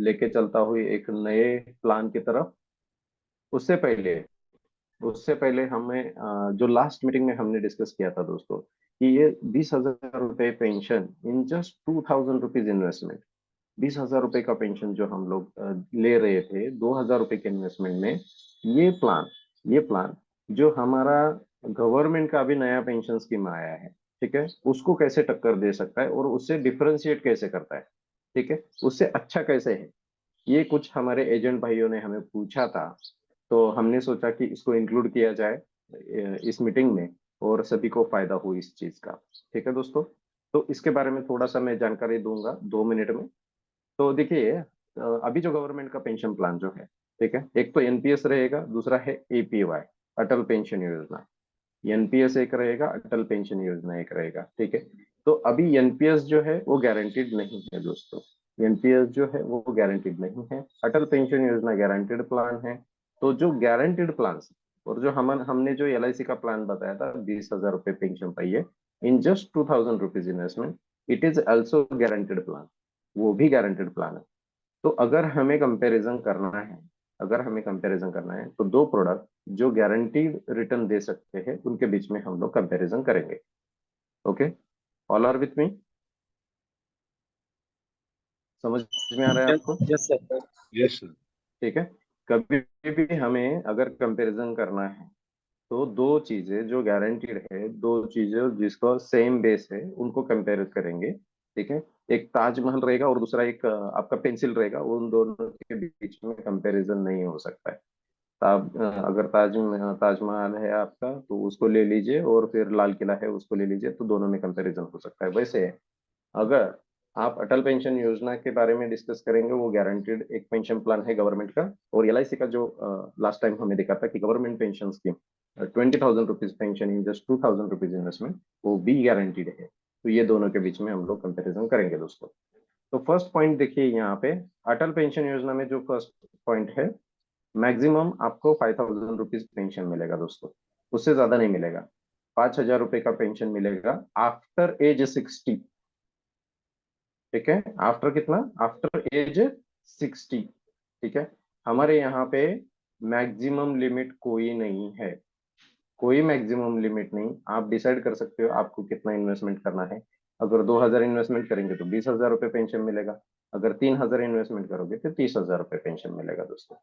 लेके चलता हुई एक नए प्लान की तरफ। उससे पहले उससे पहले हमें जो लास्ट मीटिंग में हमने डिस्कस किया था दोस्तों, कि ये 20,000 रुपये pension in just 2,000 rupees investment, 20,000 रुपये का पेंशन जो हम लोग ले रहे थे 2,000 रुपये के इन्वेस्टमेंट में, ये प्लान जो हमारा गवर्नमेंट का अभी नया पेंशन स्कीम आया है, ठीक है, उसको कैसे टक्कर दे सकता है और उससे डिफरेंशिएट कैसे करता है, ठीक है, उससे अच्छा कैसे है, ये कुछ हमारे एजेंट भाइयों ने हमें पूछा था। तो हमने सोचा कि इसको इंक्लूड किया जाए इस मीटिंग में, और सभी को फायदा हो इस चीज का। ठीक है दोस्तों, तो इसके बारे में थोड़ा सा मैं जानकारी दूंगा 2 मिनट में। तो देखिए, अभी जो गवर्नमेंट का पेंशन प्लान जो है, ठीक है, एक तो एनपीएस रहेगा, दूसरा है एपीवाई, अटल पेंशन योजना। एनपीएस एक रहेगा, अटल पेंशन योजना एक रहेगा, ठीक है। तो अभी एनपीएस जो है वो गारंटीड नहीं है दोस्तों, एनपीएस जो है वो गारंटीड नहीं है, अटल पेंशन योजना गारंटीड प्लान है। तो जो गारंटीड प्लान, और जो हमने जो एलआईसी का प्लान बताया था 20,000 रुपये पेंशन पाइए in just 2,000 rupees investment, it is also guaranteed plan, वो भी गारंटीड प्लान है। तो अगर हमें कंपैरिजन करना है तो दो प्रोडक्ट जो गारंटीड रिटर्न दे सकते हैं उनके बीच में हम लोग कंपैरिजन करेंगे। Okay, all are with me? समझ में आ रहा है यस आपको? Yes sir. Yes sir. ठीक है। कभी भी हमें अगर कंपैरिजन करना है तो दो चीजें जो गारंटीड है, दो चीजें जिसका सेम बेस है, उनको कंपेयर करेंगे। ठीक है, एक ताजमहल रहेगा और दूसरा एक आपका पेंसिल रहेगा, उन दोनों के बीच में कंपैरिजन नहीं हो सकता है। अगर ताजमहल है आपका तो उसको ले लीजिए, और फिर लाल किला है उसको ले लीजिए, तो दोनों में कंपैरिजन हो सकता है। वैसे अगर आप अटल पेंशन योजना के बारे में डिस्कस करेंगे, वो गारंटीड एक पेंशन प्लान है गवर्नमेंट का। और एलआईसी का जो लास्ट टाइम हमें देखा था कि government pension scheme 20,000 rupees pension in just 2,000 rupees investment, वो भी गारंटीड है। तो ये दोनों के बीच में हम लोग कंपेरिजन करेंगे दोस्तों। तो फर्स्ट पॉइंट देखिए यहाँ पे, अटल पेंशन योजना में जो फर्स्ट पॉइंट है, मैक्सिमम आपको 5,000 रुपीज पेंशन मिलेगा दोस्तों, उससे ज्यादा नहीं मिलेगा। 5,000 रुपये का पेंशन मिलेगा आफ्टर एज 60। ठीक है, आफ्टर कितना? After age 60। ठीक है, हमारे यहाँ पे मैक्सिमम लिमिट कोई नहीं है, कोई मैक्सिमम लिमिट नहीं। आप डिसाइड कर सकते हो आपको कितना इन्वेस्टमेंट करना है। अगर 2,000 इन्वेस्टमेंट करेंगे तो 20,000 रुपये पेंशन मिलेगा, अगर 3,000 इन्वेस्टमेंट करोगे तो 30,000 रुपये पेंशन मिलेगा दोस्तों।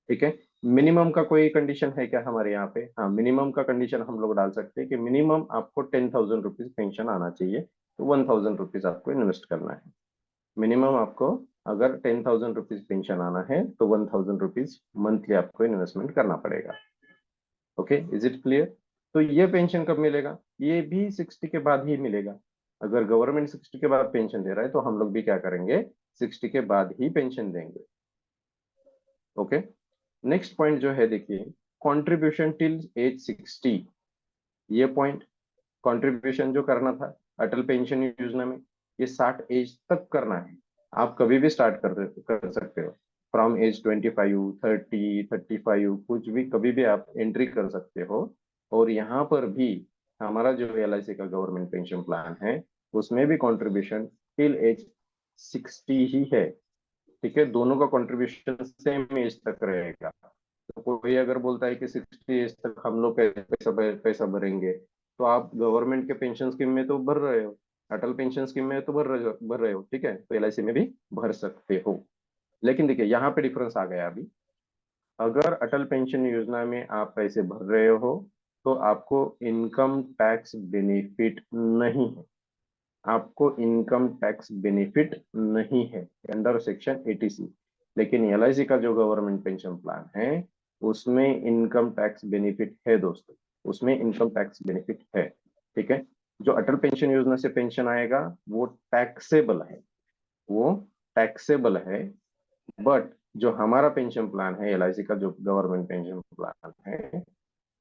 ठीक है, मिनिमम का कोई कंडीशन है क्या हमारे यहाँ पे? हाँ, मिनिमम का कंडीशन हम लोग डाल सकते हैं कि मिनिमम आपको 10,000 रुपीज पेंशन आना चाहिए, तो 1,000 रुपीज आपको इन्वेस्ट करना है। मिनिमम आपको अगर 10,000 रुपीज पेंशन आना है तो 1,000 रुपीज मंथली आपको इन्वेस्टमेंट करना पड़ेगा। Okay, is it clear? तो ये पेंशन कब मिलेगा? ये भी 60 के बाद ही मिलेगा। अगर गवर्नमेंट 60 के बाद पेंशन दे रहा है तो हम लोग भी क्या करेंगे, 60 के बाद ही पेंशन देंगे। ओके, नेक्स्ट पॉइंट जो है देखिए, कंट्रीब्यूशन टिल एज 60। ये पॉइंट, कंट्रीब्यूशन जो करना था अटल पेंशन योजना में, ये 60 एज तक करना है। आप कभी भी स्टार्ट कर सकते हो, फ्रॉम एज 25, 30, 35, कुछ भी कभी भी आप एंट्री कर सकते हो। और यहाँ पर भी हमारा जो एलआईसी का गवर्नमेंट पेंशन प्लान है, उसमें भी कंट्रीब्यूशन टिल एज 60 ही है। ठीक है, दोनों का कंट्रीब्यूशन सेम एज तक रहेगा। तो कोई अगर बोलता है कि 60 एज तक हम लोग पैसा भरेंगे, तो आप गवर्नमेंट के पेंशन स्कीम में तो भर रहे हो, अटल पेंशन स्कीम में तो भर रहे हो, ठीक है, तो एलआईसी में भी भर सकते हो। लेकिन देखिए यहाँ पे डिफरेंस आ गया अभी। अगर अटल पेंशन योजना में आप पैसे भर रहे हो तो आपको इनकम टैक्स बेनिफिट नहीं है, आपको इनकम टैक्स बेनिफिट नहीं है अंडर सेक्शन 80C। लेकिन एलआईसी का जो गवर्नमेंट पेंशन प्लान है, उसमें इनकम टैक्स बेनिफिट है दोस्तों, उसमें इनकम टैक्स बेनिफिट है। ठीक है, जो अटल पेंशन योजना से पेंशन आएगा वो टैक्सेबल है, वो टैक्सेबल है। बट जो हमारा पेंशन प्लान है एलआईसी का, जो गवर्नमेंट पेंशन प्लान है,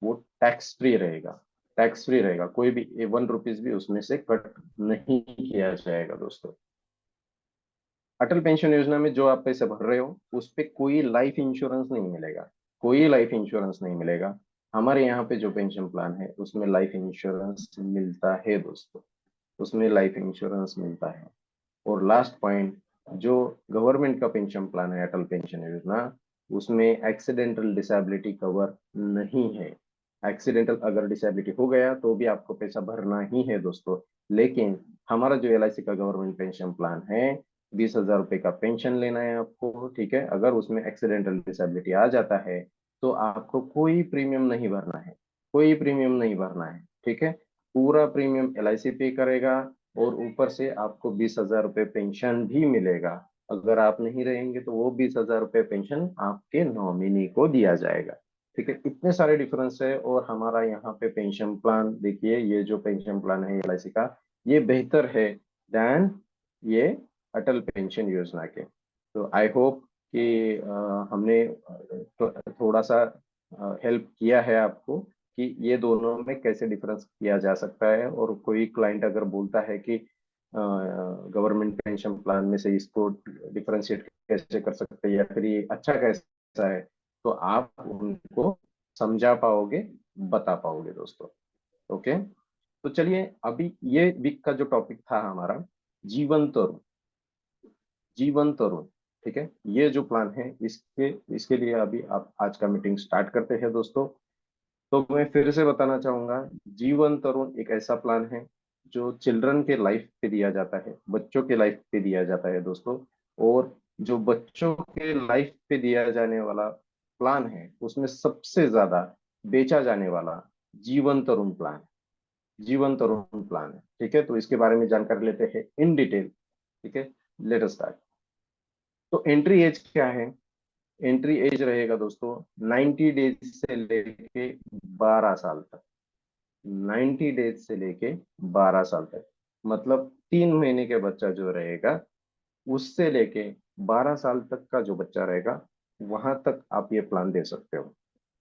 वो टैक्स फ्री रहेगा, टैक्स फ्री रहेगा, कोई भी 1 रुपीज भी उसमें से कट नहीं किया जाएगा दोस्तों। अटल पेंशन योजना में जो आप पैसे भर रहे हो उस पे कोई लाइफ इंश्योरेंस नहीं मिलेगा, कोई लाइफ इंश्योरेंस नहीं मिलेगा। हमारे यहाँ पे जो पेंशन प्लान है उसमें लाइफ इंश्योरेंस मिलता है दोस्तों, उसमें लाइफ इंश्योरेंस मिलता है। और लास्ट पॉइंट, जो गवर्नमेंट का पेंशन प्लान है अटल पेंशन योजना, उसमें एक्सीडेंटल डिसेबिलिटी कवर नहीं है। एक्सीडेंटल अगर डिसेबिलिटी हो गया तो भी आपको पैसा भरना ही है दोस्तों। लेकिन हमारा जो एलआईसी का गवर्नमेंट पेंशन प्लान है, 20,000 रुपए का पेंशन लेना है आपको, ठीक है। अगर उसमें एक्सीडेंटल डिसेबिलिटी आ जाता है तो आपको कोई प्रीमियम नहीं भरना है, कोई प्रीमियम नहीं भरना है, ठीक है। पूरा प्रीमियम एलआईसी पे करेगा और ऊपर से आपको 20,000 रुपये पेंशन भी मिलेगा। अगर आप नहीं रहेंगे तो वो 20,000 रुपये पेंशन आपके नॉमिनी को दिया जाएगा, ठीक है। इतने सारे डिफरेंस है। और हमारा यहाँ पे पेंशन प्लान देखिए, ये जो पेंशन प्लान है एलआईसी का, ये बेहतर है देन ये अटल पेंशन योजना के। तो आई होप कि हमने थोड़ा सा हेल्प किया है आपको कि ये दोनों में कैसे डिफरेंस किया जा सकता है। और कोई क्लाइंट अगर बोलता है कि गवर्नमेंट पेंशन प्लान में से इसको डिफरेंशिएट कैसे कर सकते हैं या फिर ये अच्छा कैसा है, तो आप उनको समझा पाओगे, बता पाओगे दोस्तों। ओके, तो चलिए अभी ये वीक का जो टॉपिक था हमारा, जीवन तरुण, जीवन तरुण, ठीक है। ये जो प्लान है इसके इसके लिए अभी आप आज का मीटिंग स्टार्ट करते हैं दोस्तों। तो मैं फिर से बताना चाहूंगा, जीवन तरुण एक ऐसा प्लान है जो चिल्ड्रन के लाइफ पे दिया जाता है, बच्चों के लाइफ पे दिया जाता है दोस्तों। और जो बच्चों के लाइफ पे दिया जाने वाला प्लान है उसमें सबसे ज्यादा बेचा जाने वाला जीवन तरुण प्लान, जीवन तरुण प्लान है, ठीक है। तो इसके बारे में जानकारी लेते हैं इन डिटेल, ठीक है। Let us start. तो एंट्री एज क्या है? एंट्री एज रहेगा दोस्तों 90 डेज से लेके 12 साल तक। 90 डेज से लेके 12 साल तक, मतलब 3 महीने के बच्चा जो रहेगा उससे लेके 12 साल तक का जो बच्चा रहेगा, वहां तक आप ये प्लान दे सकते हो,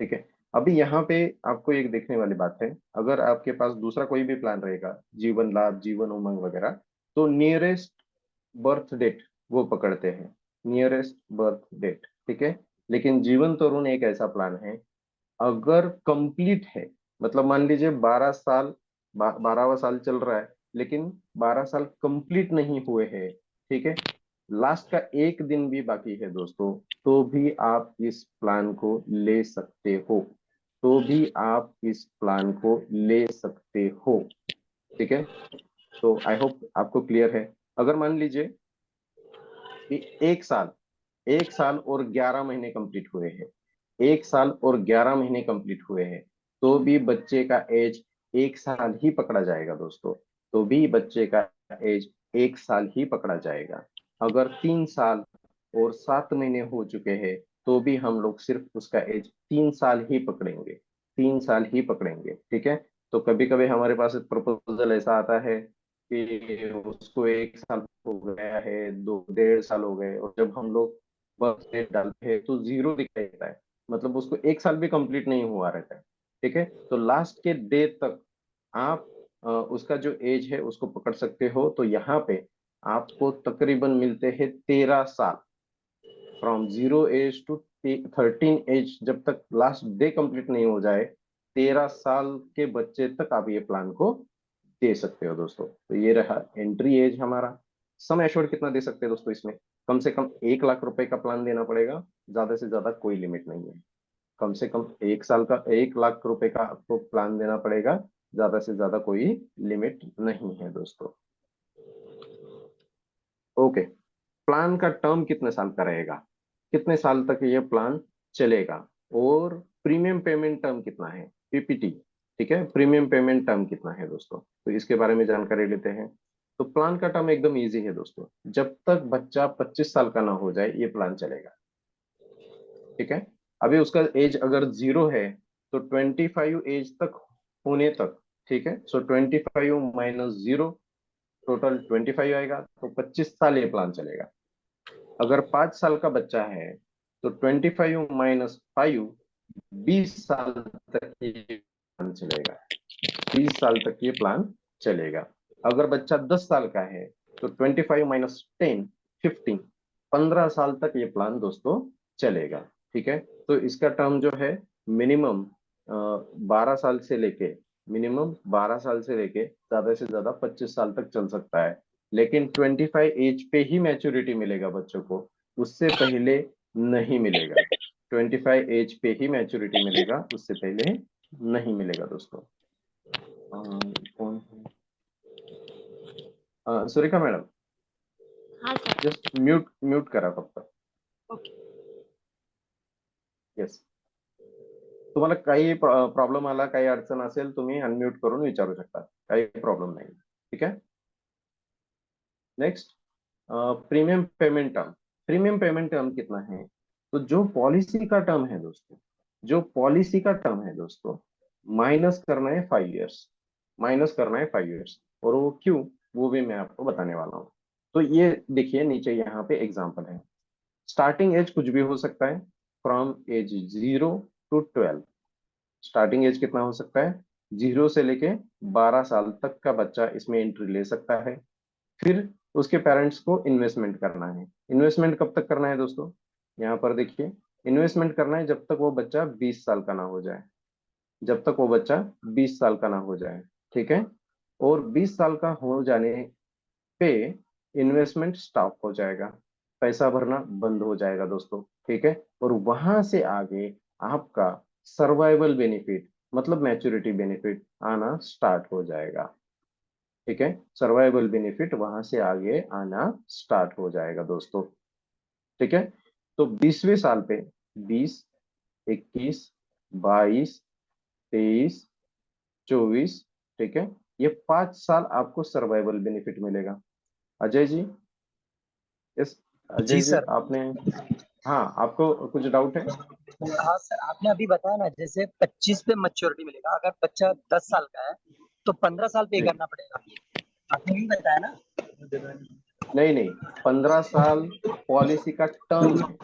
ठीक है। अभी यहाँ पे आपको एक देखने वाली बात है, अगर आपके पास दूसरा कोई भी प्लान रहेगा, जीवन लाभ, जीवन उमंग वगैरह, तो नियरेस्ट बर्थ डेट वो पकड़ते हैं, नियरेस्ट बर्थ डेट, ठीक है। लेकिन जीवन तरुण एक ऐसा प्लान है, अगर कंप्लीट है, मतलब मान लीजिए 12 साल, 12वां साल चल रहा है लेकिन 12 साल कंप्लीट नहीं हुए हैं, ठीक है, लास्ट का एक दिन भी बाकी है दोस्तों, तो भी आप इस प्लान को ले सकते हो, तो भी आप इस प्लान को ले सकते हो, ठीक है। तो आई होप आपको क्लियर है। अगर मान लीजिए कि 1 साल, 1 साल और 11 महीने कंप्लीट हुए हैं, 1 साल और 11 महीने कंप्लीट हुए हैं, तो भी बच्चे का एज 1 साल ही पकड़ा जाएगा दोस्तों, तो भी बच्चे का एज 1 साल ही पकड़ा जाएगा। अगर 3 साल और 7 महीने हो चुके हैं तो भी हम लोग सिर्फ उसका एज 3 साल ही पकड़ेंगे, 3 साल ही पकड़ेंगे, ठीक है। तो कभी कभी हमारे पास एक प्रपोजल ऐसा आता है कि उसको 1 साल हो गया है, 2 1.5 साल हो गए, और जब हम लोग बर्थ डेट डालते हैं तो 0 दिखाई देता है, मतलब उसको 1 साल भी कंप्लीट नहीं हुआ रहता है, ठीक है। तो लास्ट के डे तक आप उसका जो एज है उसको पकड़ सकते हो। तो यहाँ पे आपको तकरीबन मिलते हैं 13 साल, फ्रॉम 0 एज टू 13 एज, जब तक लास्ट डे कंप्लीट नहीं हो जाए, 13 साल के बच्चे तक आप ये प्लान को दे सकते हो दोस्तों। तो ये रहा एंट्री एज हमारा। सम एश्योर्ड कितना दे सकते हैं दोस्तों इसमें? कम से कम 1 लाख रुपए का प्लान देना पड़ेगा, ज्यादा से ज्यादा कोई लिमिट नहीं है। कम से कम 1 साल का 1 लाख रुपए का आपको प्लान देना पड़ेगा, ज्यादा से ज्यादा कोई लिमिट नहीं है दोस्तों। ओके, प्लान का टर्म कितने साल का रहेगा, कितने साल तक ये प्लान चलेगा, और प्रीमियम पेमेंट टर्म कितना है, पीपीटी, ठीक है। प्रीमियम पेमेंट टर्म कितना है दोस्तों, तो इसके बारे में जानकारी लेते हैं। तो प्लान का टर्म एकदम इजी है दोस्तों, जब तक बच्चा 25 साल का ना हो जाए ये प्लान चलेगा, ठीक है। अभी उसका एज अगर 0 है तो 25 एज तक होने तक, ठीक है। सो 25 - 0, टोटल 25 आएगा, तो 25 साल ये प्लान चलेगा। अगर 5 साल का बच्चा है तो 25 - 5, 20 साल तक ये प्लान चलेगा, 20 साल तक ये प्लान चलेगा। अगर बच्चा 10 साल का है तो 25 - 10, 15, 15 साल तक ये प्लान दोस्तों चलेगा, ठीक है। तो इसका टर्म जो है मिनिमम 12 साल से लेके, मिनिमम 12 साल से लेके ज्यादा से ज्यादा 25 साल तक चल सकता है। लेकिन 25 एज पे ही मैच्योरिटी मिलेगा बच्चों को, उससे पहले नहीं मिलेगा। 25 एज पे ही मैच्योरिटी मिलेगा, उससे पहले नहीं मिलेगा दोस्तों। कौन सुरेखा मैडम, हाँ सर। जस्ट म्यूट म्यूट करा फक्त. ओके। येस. तुम्हाला काही प्रॉब्लेम आला, काही अडचण असेल, तुम्ही अनम्यूट करून विचारू शकता, काही प्रॉब्लेम नाही. ठीक आहे. Next, premium payment term. Premium payment term कितना है? तो जो पॉलिसी का टर्म है दोस्तों, जो पॉलिसी का टर्म है दोस्तों, माइनस करना है 5 इयर्स, माइनस करना है 5 इयर्स. और वो क्यों, वो भी मैं आपको बताने वाला हूँ. तो ये देखिए नीचे यहाँ पे एग्जाम्पल है. स्टार्टिंग एज कुछ भी हो सकता है, from age 0 to 12. Starting age कितना हो सकता है? 0 से लेके 12 साल तक का बच्चा इसमें एंट्री ले सकता है. फिर उसके पेरेंट्स को इन्वेस्टमेंट करना है. इन्वेस्टमेंट कब तक करना है दोस्तों? यहाँ पर देखिए, इन्वेस्टमेंट करना है जब तक वो बच्चा 20 साल का ना हो जाए, जब तक वो बच्चा 20 साल का ना हो जाए. ठीक है. और 20 साल का हो जाने पे इन्वेस्टमेंट स्टॉप हो जाएगा, पैसा भरना बंद हो जाएगा दोस्तों. ठीक है. और वहां से आगे आपका सर्वाइवल बेनिफिट, मतलब मैच्योरिटी बेनिफिट आना स्टार्ट हो जाएगा. ठीक है. सर्वाइवल बेनिफिट वहां से आगे आना स्टार्ट हो जाएगा दोस्तों. ठीक है. तो 20वें साल पे 20, 21, 22, 23, 24. ठीक है. ये 5 साल आपको सर्वाइवल बेनिफिट मिलेगा. अजय जी, यस, जी अजय जी सर। आपने, हाँ आपको कुछ डाउट है? हाँ सर, आपने अभी बताया ना, जैसे 25 पे मैच्योरिटी मिलेगा, अगर बच्चा 10 साल का है तो 15 साल पे जी, करना पड़ेगा, आपने यही बताया ना? नहीं नहीं, 15 साल पॉलिसी का टर्म है.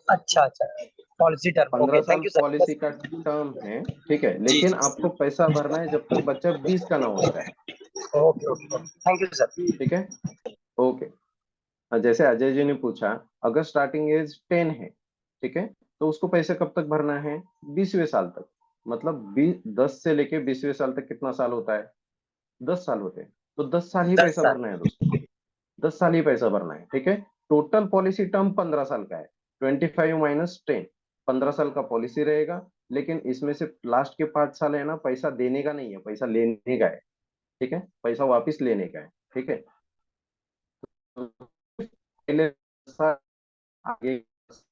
अच्छा अच्छा, पॉलिसी टर्म, ओके, 15 साल थैंक यू सर। पॉलिसी का टर्म है. ठीक है. जी लेकिन जी, आपको पैसा भरना है जब तक बच्चा 20 का ना हो जाए. Okay okay, thank you sir. ठीक है. ओके. जैसे अजय जी ने पूछा, अगर स्टार्टिंग एज 10 है, ठीक है, तो उसको पैसे कब तक भरना है? 20वें साल तक. मतलब 10 से लेके 20वें साल तक कितना साल होता है? 10 साल होते हैं. तो 10 साल ही 10 पैसा साल। भरना है दोस्तों. 10 साल ही पैसा भरना है. ठीक है. टोटल पॉलिसी टर्म 15 साल का है. 25 - 10, 15 साल का पॉलिसी रहेगा. लेकिन इसमें से लास्ट के 5 साल है ना, पैसा देने का नहीं है, पैसा लेने का है. ठीक है. पैसा वापिस लेने का है. ठीक है. तो पहले 10 साल आगे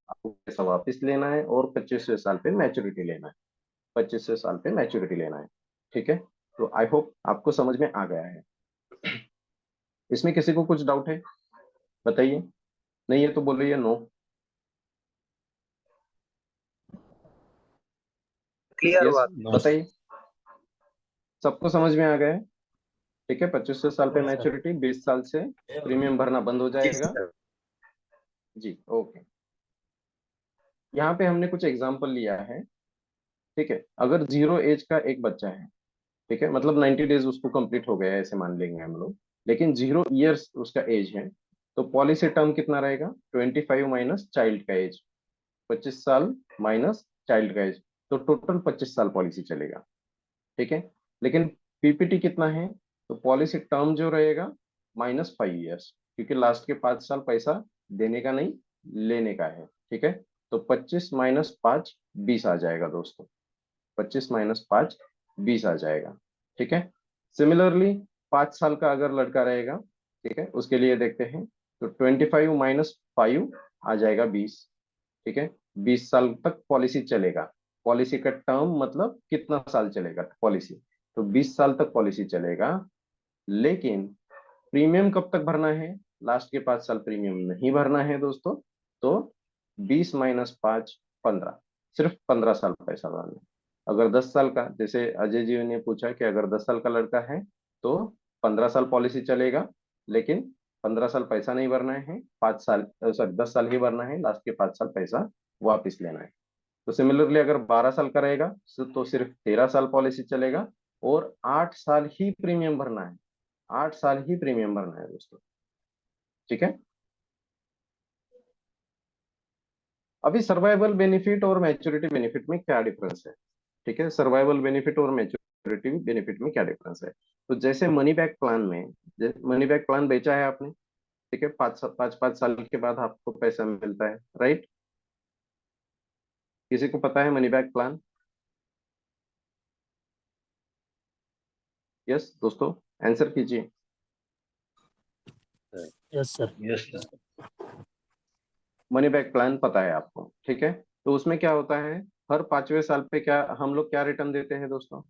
आपको पैसा वापिस लेना है, और 25वें साल पे मैच्योरिटी लेना है. 25वें साल पे मैच्योरिटी लेना है. ठीक है. तो आई होप आपको समझ में आ गया है. इसमें किसी को कुछ डाउट है? बताइए. नहीं है तो बोलिए नो. क्लियर यस, हुआ? बताइए. सबको समझ में आ गया है? ठीक है. 25वें साल पे मैच्योरिटी, 20 साल से प्रीमियम भरना बंद हो जी जाएगा. सर। जी, ओके. यहाँ पे हमने कुछ एग्जाम्पल लिया है. ठीक है. अगर 0 एज का एक बच्चा है, ठीक है, मतलब 90 डेज उसको कंप्लीट हो गया है, ऐसे मान लेंगे हम लोग. लेकिन 0 ईयर्स उसका एज है. तो पॉलिसी टर्म कितना रहेगा? 25 माइनस चाइल्ड का एज, 25 साल माइनस चाइल्ड का एज. तो टोटल 25 साल पॉलिसी चलेगा. ठीक है. लेकिन पीपीटी कितना है? तो पॉलिसी टर्म जो रहेगा -5 इयर्स, क्योंकि लास्ट के 5 साल पैसा देने का नहीं, लेने का है. ठीक है. तो 25 - 5 20 आ जाएगा दोस्तों. 25 - 5 20 आ जाएगा. ठीक है. सिमिलरली 5 साल का अगर लड़का रहेगा, ठीक है, उसके लिए देखते हैं. तो 25 - 5 आ जाएगा 20. ठीक है. 20 साल तक पॉलिसी चलेगा. पॉलिसी का टर्म मतलब कितना साल चलेगा पॉलिसी? तो 20 साल तक पॉलिसी चलेगा. लेकिन प्रीमियम कब तक भरना है? लास्ट के 5 साल प्रीमियम नहीं भरना है दोस्तों. तो 20 - 5 15, सिर्फ 15 साल पैसा भरना है. अगर 10 साल का, जैसे अजय जी ने पूछा कि अगर 10 साल का लड़का है तो 15 साल पॉलिसी चलेगा. लेकिन 15 साल पैसा नहीं भरना है, 5 साल, सॉरी 10 साल ही भरना है, लास्ट के 5 साल पैसा वापिस लेना है. तो सिमिलरली अगर 12 साल का रहेगा तो सिर्फ 13 साल पॉलिसी चलेगा. और 8 साल ही प्रीमियम भरना है. 8 साल ही प्रीमियम भरना है दोस्तों. ठीक है. अभी सर्वाइवल बेनिफिट और मैच्योरिटी बेनिफिट में क्या डिफरेंस है? ठीक है. सर्वाइवल बेनिफिट और मैच्योरिटी मैच्योरिटी बेनिफिट में क्या डिफरेंस है। तो जैसे मनी बैक प्लान में, जैसे मनी बैक प्लान बेचा है आपने, ठीक है, 5 साल के बाद आपको पैसा मिलता है, राइट। किसी को पता है मनी बैक प्लान? यस दोस्तों, आंसर कीजिए। Yes sir. Yes sir. Money back plan पता है आपको, ठीक है। तो उसमें क्या होता है, हर 5वें साल पे क्या हम लोग क्या रिटर्न देते हैं दोस्तों?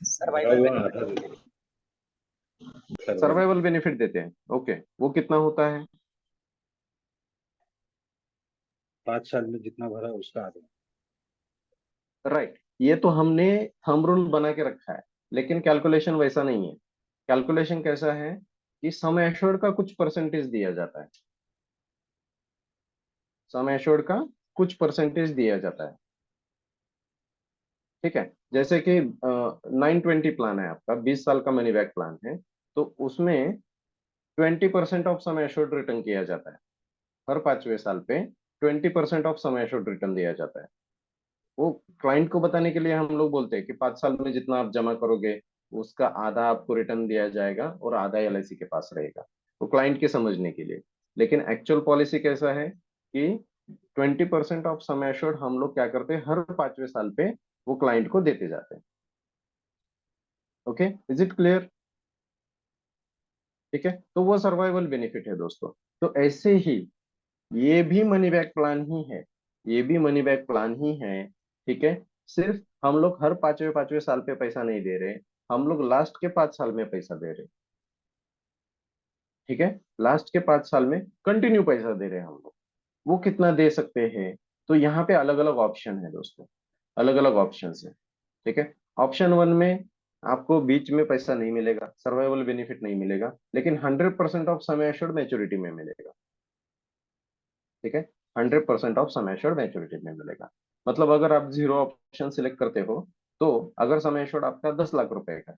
सर्वाइवल सर्वाइवल बेनिफिट देते हैं। ओके, वो कितना होता है? 5 साल में जितना भरा उसका आधा। राइट, ये तो हमने थंब रूल बना के रखा है, लेकिन कैलकुलेशन वैसा नहीं है। कैलकुलेशन कैसा है कि सम एश्योर्ड का कुछ परसेंटेज दिया जाता है, सम एश्योर्ड का कुछ परसेंटेज दिया जाता है, ठीक है। जैसे कि 920 प्लान है आपका, 20 साल का मनी बैक प्लान है, तो उसमें 20% ऑफ सम एश्योर्ड रिटर्न किया जाता है। हर 5वें साल पे 20% ऑफ सम एश्योर्ड रिटर्न दिया जाता है। वो क्लाइंट को बताने के लिए हम लोग बोलते हैं कि 5 साल में जितना आप जमा करोगे उसका आधा आपको रिटर्न दिया जाएगा और आधा एलआईसी के पास रहेगा, तो क्लाइंट के समझने के लिए। लेकिन एक्चुअल पॉलिसी कैसा है कि 20% ऑफ सम एश्योर्ड हम लोग क्या करते हैं, हर 5वें साल पे वो क्लाइंट को देते जाते हैं। Okay, is it clear? ठीक है, तो वो सर्वाइवल बेनिफिट है दोस्तों। तो ऐसे ही ये भी मनी बैक प्लान ही है, ये भी मनी बैक प्लान ही है, ठीक है। सिर्फ हम लोग हर 5वें 5वें साल पे पैसा नहीं दे रहे, हम लोग लास्ट के 5 साल में पैसा दे रहे, ठीक है। लास्ट के 5 साल में कंटिन्यू पैसा दे रहे हैं हम लोग। वो कितना दे सकते हैं, तो यहाँ पे अलग अलग ऑप्शन है दोस्तों, अलग अलग ऑप्शन है, ठीक है। ऑप्शन 1 में आपको बीच में पैसा नहीं मिलेगा, सर्वाइवल बेनिफिट नहीं मिलेगा, लेकिन 100% ऑफ सम एश्योर्ड मैच्योरिटी में मिलेगा, ठीक है। 100% ऑफ सम एश्योर्ड मैच्योरिटी में मिलेगा। मतलब अगर आप जीरो ऑप्शन सिलेक्ट करते हो, तो अगर सम एश्योर्ड आपका 10 लाख रुपए का है,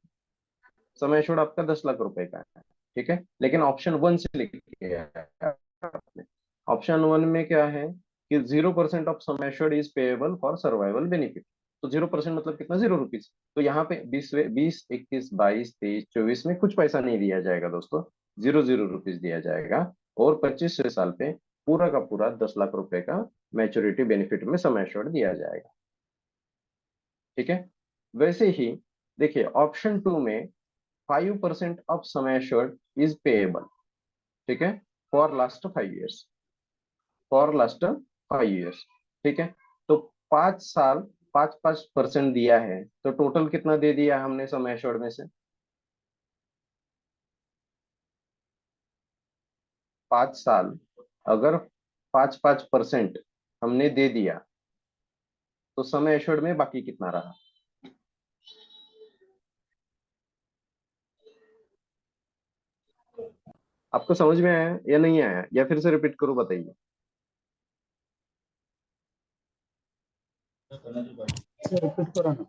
सम एश्योर्ड आपका 10 लाख रुपए का है, ठीक है, लेकिन ऑप्शन 1 सिलेक्ट किया है आपने। ऑप्शन 1 में क्या है कि 0% of some assured is payable for survival benefit. तो 0% मतलब कितना, 0 रुपीज। तो यहाँ पे 20, 21, 22, 23, 24 में कुछ पैसा नहीं दिया जाएगा दोस्तों, 0 0 रुपीज दिया जाएगा। और 25वें साल पे पूरा का पूरा 10 लाख रुपए का मैच्योरिटी बेनिफिट में सम एश्योर्ड दिया जाएगा, ठीक है। वैसे ही देखिए, ऑप्शन 2 में 5% of some assured is payable, ठीक है, for last 5 years, for last 5 years, ठीक है। तो 5 साल 5% दिया है, तो टोटल कितना दे दिया हमने सम एश्योर्ड में से? 5 साल अगर 5% हमने दे दिया, तो सम एश्योर्ड में बाकी कितना रहा? आपको समझ में आया या नहीं आया, या फिर से रिपीट करूं, बताइए। सर रिपीट करो ना।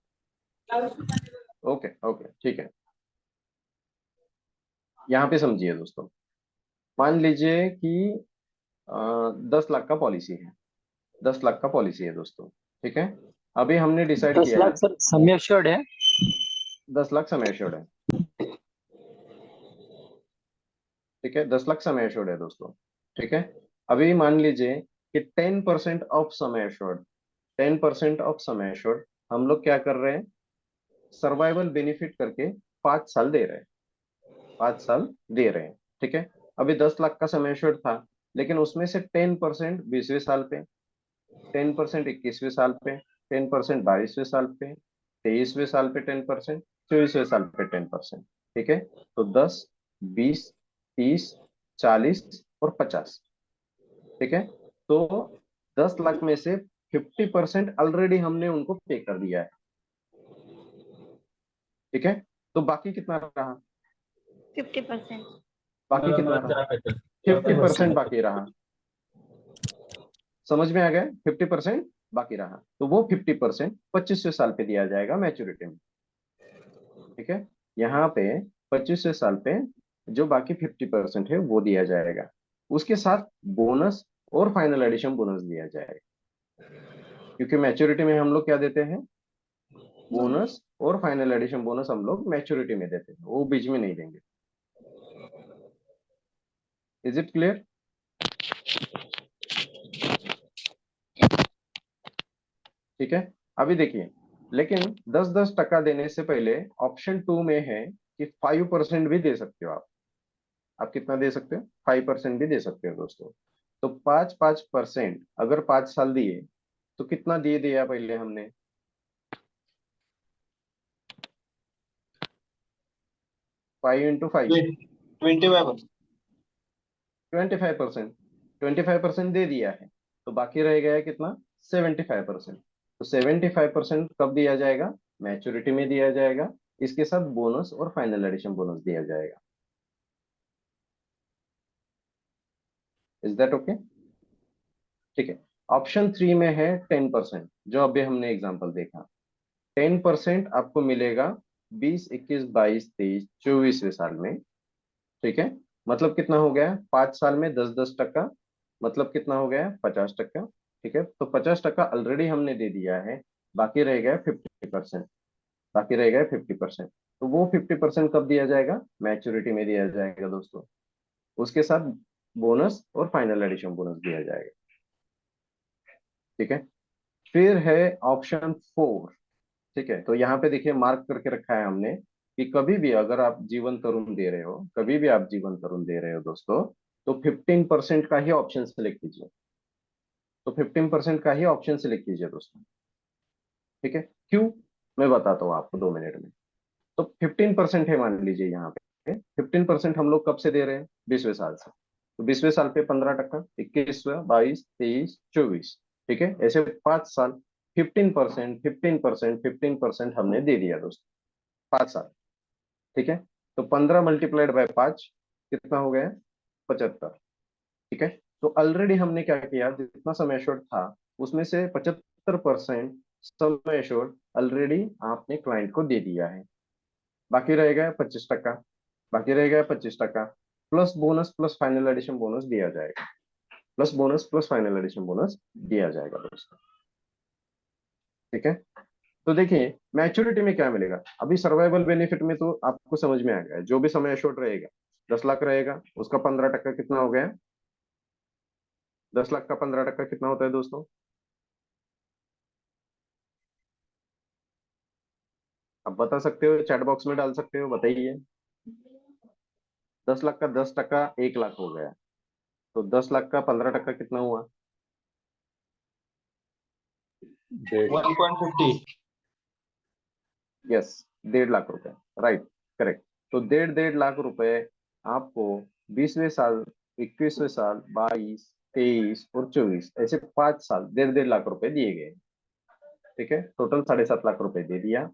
ओके ओके, ठीक है। यहाँ पे समझिए दोस्तों, मान लीजिए कि 10 लाख का पॉलिसी है, 10 लाख का पॉलिसी है दोस्तों, ठीक है। अभी हमने डिसाइड 10 किया, लाख सर सम एश्योर्ड है। 10 लाख सम एश्योर्ड है, ठीक है, 10 लाख सम एश्योर्ड है दोस्तों, ठीक है। अभी मान लीजिए कि 10% of sum assured, 10% of sum assured हम लोग क्या कर रहे हैं, सर्वाइवल बेनिफिट करके 5 साल दे रहे हैं, 5 साल दे रहे हैं, ठीक है। अभी 10 लाख का सम एश्योर्ड था, लेकिन उसमें से 10% 20वें साल पे, 10% 21वें साल पे, 10% 22वें साल पे, 23वें साल पे 10%, 24वें साल पे 10%, ठीक है। तो 10, 20, 30, 40 और 50, ठीक है। तो 10 लाख में से 50% ऑलरेडी हमने उनको पे कर दिया है, ठीक है। तो बाकी कितना रहा, 50%। बाकी कितना रहा? 50% बाकी रहा, समझ में आ गया? 50% बाकी रहा, तो वो 50% 25वें साल पे दिया जाएगा मैच्योरिटी में, ठीक है। यहाँ पे 25वें साल पे जो बाकी 50% है वो दिया जाएगा, उसके साथ बोनस और फाइनल एडिशन बोनस दिया जाएगा, क्योंकि मैच्योरिटी में हम लोग क्या देते हैं, बोनस और फाइनल एडिशन बोनस हम लोग मैच्योरिटी में देते हैं, वो बीच में नहीं देंगे। Is it clear? ठीक है। अभी देखिए, लेकिन 10-10 टका देने से पहले ऑप्शन 2 में है कि 5% भी दे सकते हो आप कितना दे सकते हो? 5% भी दे सकते हो दोस्तों। तो 5-5% अगर 5 साल दिए तो कितना दिए दिया पहले हमने? 5 × 5 25%। 25%। 25% दे दिया है, तो बाकी रह गया कितना? 75%। तो 75% कब दिया जाएगा? मैच्योरिटी में दिया जाएगा, इसके साथ बोनस और फाइनल एडिशन बोनस दिया जाएगा। Is that okay? ठीक है। ऑप्शन 3 में है 10%, जो अभी हमने एग्जांपल देखा। 10% आपको मिलेगा 20, 21, 22, 23, 24वें साल में। ठीक है। मतलब कितना हो गया? 5 साल में 10-10 टका, मतलब कितना हो गया? 50 टका। ठीक है, तो 50 टका ऑलरेडी हमने दे दिया है, बाकी रह गया 50%। बाकी रह गया 50%। तो वो 50% कब दिया जाएगा? मैच्योरिटी में दिया जाएगा दोस्तों, उसके साथ बोनस और फाइनल एडिशन बोनस दिया जाएगा। ठीक है। फिर है ऑप्शन 4। ठीक है, तो यहाँ पे देखिए मार्क करके रखा है हमने कि कभी भी अगर आप जीवन तरुण दे रहे हो, कभी भी आप जीवन तरुण दे रहे हो दोस्तों, तो 15% का ही ऑप्शन सेलेक्ट कीजिए। तो 15% का ही ऑप्शन सेलेक्ट कीजिए दोस्तों। ठीक है, क्यों? मैं बताता हूँ आपको 2 मिनट में। तो 15% है मान लीजिए, यहाँ पे 15% हम लोग कब से दे रहे हैं? 20वें साल से। तो 20वें साल पे 15 टका, 21वां, 22, 23, 24। ठीक है, ऐसे 5 साल 15%, 15%, 15% हमने दे दिया दोस्तों, 5 साल। ठीक है, तो 15 × 5 कितना हो गया? 75। ठीक है, तो ऑलरेडी हमने क्या किया, जितना सम एश्योर्ड था उसमें से 75% सम एश्योर्ड ऑलरेडी आपने क्लाइंट को दे दिया है। बाकी रह गया 25 टका। बाकी रह गया 25 टका, plus bonus plus final addition bonus दिया जाएगा। Plus bonus plus final addition bonus दिया जाएगा दोस्तों। ठीक है, तो देखिए मैच्योरिटी में क्या मिलेगा। अभी सर्वाइवल बेनिफिट में तो आपको समझ में आ गया है, जो भी समय एश्योर्ड रहेगा 10 लाख रहेगा, उसका 15 टका कितना हो गया? 10 लाख का 15 टका कितना होता है दोस्तों? आप बता सकते हो, चैट बॉक्स में डाल सकते हो, बताइए। 10 लाख का 10 टका 1 लाख हो गया, तो 10 लाख का 15 टका कितना हुआ? 1.50। यस, 1.5 लाख रुपए। Right, correct. तो 1.5 लाख रुपए आपको 20वें साल, 21वें साल, 22, 23 और 24, ऐसे 5 साल 1.5 लाख रुपए दिए गए। ठीक है, टोटल 7.5 लाख रुपए दे दिया।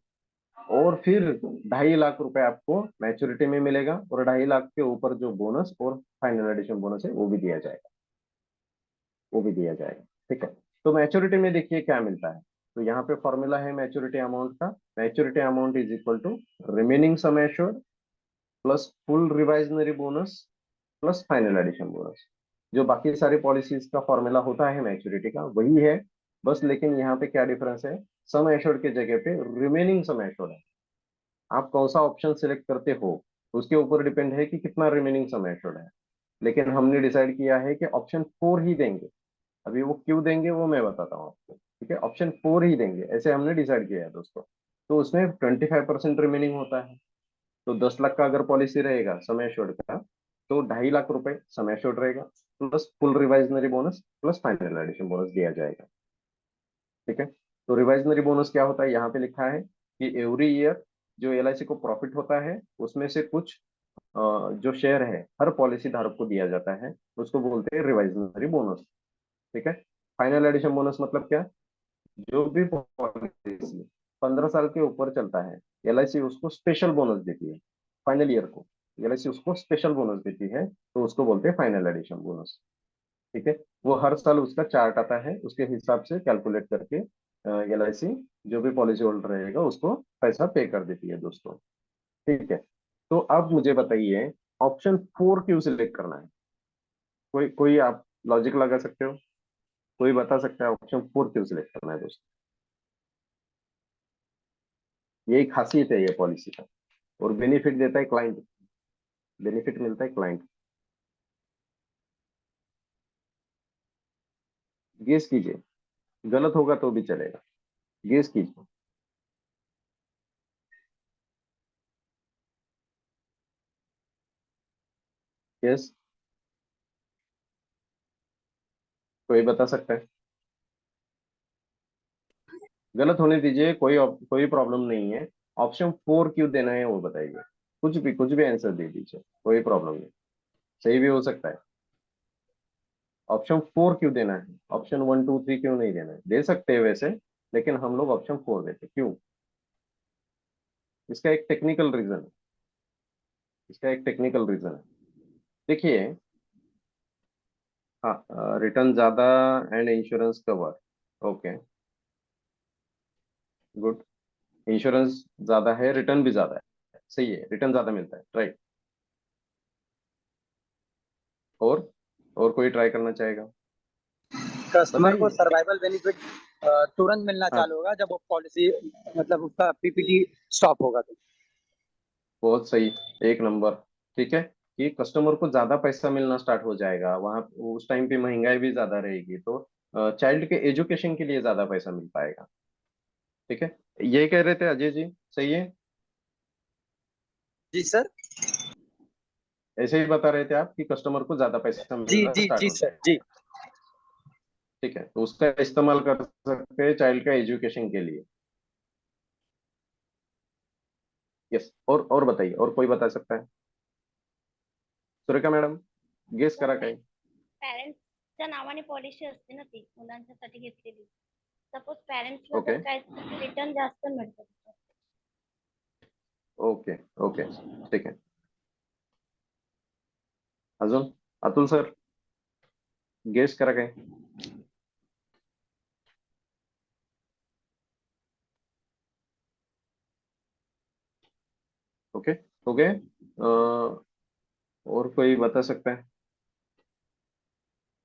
और फिर 2.5 लाख रुपए आपको मैच्योरिटी में मिलेगा, और 2.5 लाख के ऊपर जो बोनस और फाइनल एडिशन बोनस है वो भी दिया जाएगा, वो भी दिया जाएगा। ठीक है, तो मैच्योरिटी में देखिए क्या मिलता है। तो यहाँ पे फॉर्मूला है मैच्योरिटी अमाउंट का। Maturity amount is equal to remaining sum assured plus full reversionary bonus plus final addition bonus. जो बाकी सारी पॉलिसीज का फॉर्मूला होता है मैच्योरिटी का वही है, बस लेकिन यहाँ पे क्या डिफरेंस है, सम एश्योर्ड के जगह पे रिमेनिंग सम एश्योर्ड है। आप कौन सा ऑप्शन सिलेक्ट करते हो उसके ऊपर डिपेंड है कि कितना रिमेनिंग सम एश्योर्ड है। लेकिन हमने डिसाइड किया है कि ऑप्शन 4 ही देंगे। अभी वो क्यों देंगे वो मैं बताता हूँ आपको। ठीक है, ऑप्शन 4 ही देंगे, ऐसे हमने डिसाइड किया है दोस्तों। तो उसमें 25% रिमेनिंग होता है। तो 10 लाख का अगर पॉलिसी रहेगा समय एश्योर्ड का, तो 2.5 लाख रुपए समय एश्योर्ड रहेगा, plus full reversionary bonus plus final addition bonus दिया जाएगा। ठीक है, तो रिवाइजनरी बोनस क्या होता है, यहाँ पे लिखा है कि एवरी ईयर जो एलआईसी को प्रॉफिट होता है उसमें से कुछ जो शेयर है हर पॉलिसी धारक को दिया जाता है, उसको बोलते हैं रिवाइजनरी बोनस। ठीक है, फाइनल एडिशन बोनस मतलब क्या? जो भी पॉलिसी 15 साल के ऊपर चलता है, एलआईसी उसको स्पेशल बोनस देती है। फाइनल ईयर को एलआईसी उसको स्पेशल बोनस देती है, तो उसको बोलते हैं फाइनल एडिशन बोनस। ठीक है, वो हर साल उसका चार्ट आता है, उसके हिसाब से कैलकुलेट करके एलआईसी जो भी पॉलिसी होल्डर रहेगा उसको पैसा पे कर देती है दोस्तों। ठीक है, तो अब मुझे बताइए ऑप्शन 4 क्यों सिलेक्ट करना है? कोई कोई आप लॉजिक लगा सकते हो? कोई बता सकता है ऑप्शन 4 क्यों सिलेक्ट करना है दोस्तों? यही खासियत है ये पॉलिसी का। और बेनिफिट देता है क्लाइंट, बेनिफिट मिलता है क्लाइंट। गेस कीजिए, गलत होगा तो भी चलेगा, गेस कीजिए। यस, कोई बता सकता है? गलत होने दीजिए, कोई प्रॉब्लम नहीं है। ऑप्शन 4 क्यों देना है वो बताइए। कुछ भी आंसर दे दीजिए, कोई प्रॉब्लम नहीं, सही भी हो सकता है। ऑप्शन 4 क्यों देना है? ऑप्शन 1 2 3 क्यों नहीं देना है? दे सकते हैं वैसे, लेकिन हम लोग ऑप्शन 4 देते क्यों? इसका एक टेक्निकल रीजन है, इसका एक टेक्निकल रीजन है। देखिए, हाँ, रिटर्न ज्यादा and insurance cover. Okay, good. Insurance ज्यादा है, रिटर्न भी ज्यादा है, सही है, रिटर्न ज्यादा मिलता है, राइट। और कोई ट्राई करना चाहेगा? कस्टमर को बताइए। सर्वाइवल बेनिफिट तुरंत मिलना हाँ, चालू होगा जब वो पॉलिसी मतलब उसका पीपीटी स्टॉप होगा तो। बहुत सही, एक नंबर। ठीक है, कि कस्टमर को ज्यादा पैसा मिलना स्टार्ट हो जाएगा, वहां उस टाइम पे महंगाई भी ज्यादा रहेगी, तो चाइल्ड के एजुकेशन के लिए ज्यादा पैसा मिल पाएगा। ठीक है, ये कह रहे थे अजय जी, सही है? जी सर। ऐसे ही बता रहे थे आप कि कस्टमर को ज्यादा पैसा जी मिलना जी स्टार्ट जी हो सर जाएगा। जी। ठीक है, तो उसका इस्तेमाल कर सकते हैं चाइल्ड का एजुकेशन के लिए। यस, और बताइए, और कोई बता सकता है? सुरेखा मॅडम, गेस करा काही। पॅरेंट्सच्या नावाने पॉलिसी असते ना ती मुलांच्यासाठी घेतलेली. सपोज पॅरेंट्सला ओके जर काय रिटर्न जास्त मिळतं. ओके ओके, ठीक आहे। अजून अतुल सर, गेस करा काही। ओके, ओके, और कोई बता सकता है?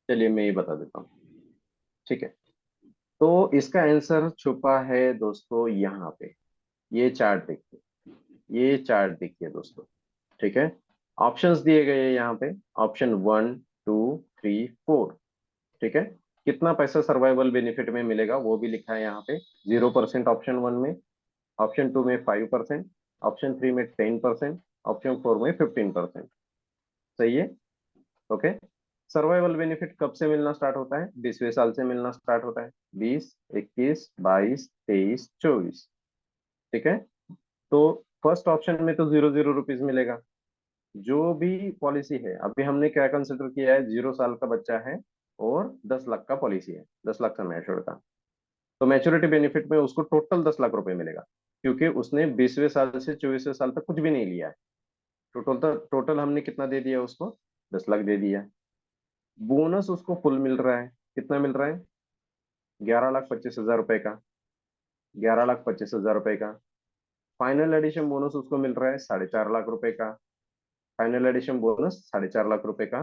चलिए मैं ही बता देता हूँ। ठीक है, तो इसका आंसर छुपा है दोस्तों यहाँ पे। ये चार्ट देखिए, ये चार्ट देखिए दोस्तों। ठीक है, ऑप्शंस दिए गए हैं यहाँ पे, ऑप्शन 1 2 3 4। ठीक है, कितना पैसा सर्वाइवल बेनिफिट में मिलेगा वो भी लिखा है यहाँ पे। 0% ऑप्शन 1 में, ऑप्शन 2 में 5%, ऑप्शन 3 में 10%, ऑप्शन 4 में 15%। सही है? ओके। सर्वाइवल बेनिफिट कब से मिलना स्टार्ट होता है? 20वें साल से मिलना स्टार्ट होता है। 20 21 22 23 24। ठीक है, तो फर्स्ट ऑप्शन में तो 0 0 रुपीज मिलेगा। जो भी पॉलिसी है, अभी हमने क्या कंसिडर किया है, 0 साल का बच्चा है और 10 लाख का पॉलिसी है, 10 लाख का मैच्योर का। तो मैच्योरिटी बेनिफिट में उसको टोटल 10 लाख रुपए मिलेगा, क्योंकि उसने 20वें साल से 24वें साल तक कुछ भी नहीं लिया है। टोटल हमने कितना दे दिया उसको? 10 लाख दे दिया। बोनस उसको फुल मिल रहा है, कितना मिल रहा है? 11,25,000 रुपए का, 11,25,000 रुपए का। फाइनल एडिशन बोनस उसको मिल रहा है 4.5 लाख रुपए का। फाइनल एडिशन बोनस 4.5 लाख रुपए का।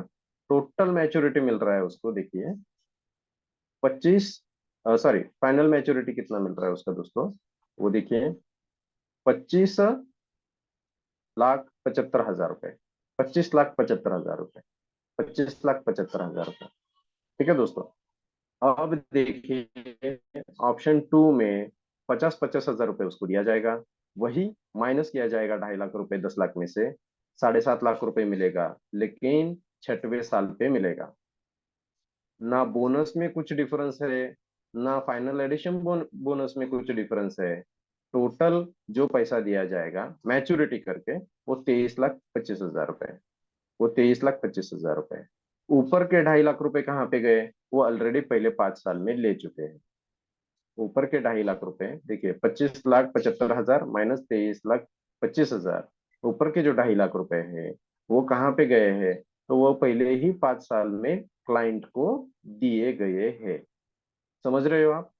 टोटल मैच्योरिटी मिल रहा है उसको, देखिए 25, सॉरी, फाइनल मैच्योरिटी कितना मिल रहा है उसका दोस्तों, वो देखिए 25,75,000 रुपए। 25,75,000 रुपए, 25,75,000 रुपए। ठीक है दोस्तों, अब देखिए ऑप्शन 2 में 50,50,000 रुपए उसको दिया जाएगा। वही माइनस किया जाएगा 2.5 लाख रुपए 10 लाख में से, 7.5 लाख रुपए मिलेगा, लेकिन 6वें साल पे मिलेगा। ना बोनस में कुछ डिफरेंस है, ना फाइनल एडिशन बोनस में कुछ डिफरेंस है। टोटल जो पैसा दिया जाएगा मैच्योरिटी करके, वो 23,25,000 रुपए है। वो 23,25,000 रुपए है। ऊपर के 2.5 लाख रुपए कहाँ पे गए? वो ऑलरेडी पहले 5 साल में ले चुके हैं। ऊपर के 2.5 लाख रुपए देखिए, 25,75,000 माइनस 23,25,000। ऊपर के जो 2.5 लाख रुपए हैं वो कहाँ पे गए हैं? तो वो पहले ही 5 साल में क्लाइंट को दिए गए हैं। समझ रहे हो आप?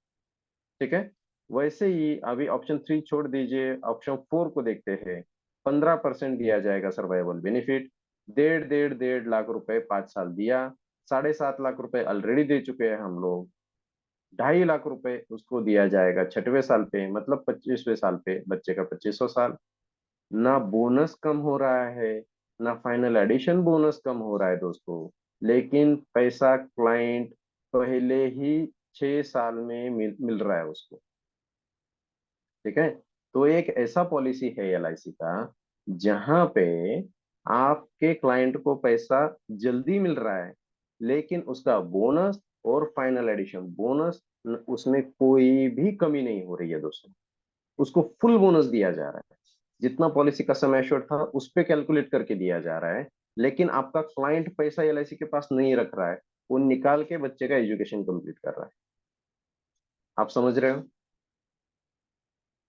ठीक है, वैसे ही अभी ऑप्शन 3 छोड़ दीजिए, ऑप्शन 4 को देखते हैं। 15% दिया जाएगा सर्वाइवल बेनिफिट। 1.5 लाख रुपए 5 साल दिया, 7.5 लाख रुपए ऑलरेडी दे चुके हैं हम लोग। 2.5 लाख रुपए उसको दिया जाएगा 6वें साल पे, मतलब 25वें साल पे बच्चे का 25वां साल। ना बोनस कम हो रहा है, ना फाइनल एडिशन बोनस कम हो रहा है दोस्तों, लेकिन पैसा क्लाइंट पहले ही 6 साल में मिल रहा है उसको। ठीक है, तो एक ऐसा पॉलिसी है एलआईसी का जहां पे आपके क्लाइंट को पैसा जल्दी मिल रहा है, लेकिन उसका बोनस और फाइनल एडिशन बोनस, उसमें कोई भी कमी नहीं हो रही है दोस्तों। उसको फुल बोनस दिया जा रहा है, जितना पॉलिसी का सम एश्योर्ड था उस पे कैलकुलेट करके दिया जा रहा है। लेकिन आपका क्लाइंट पैसा एलआईसी के पास नहीं रख रहा है, वो निकाल के बच्चे का एजुकेशन कंप्लीट कर रहा है। आप समझ रहे हो?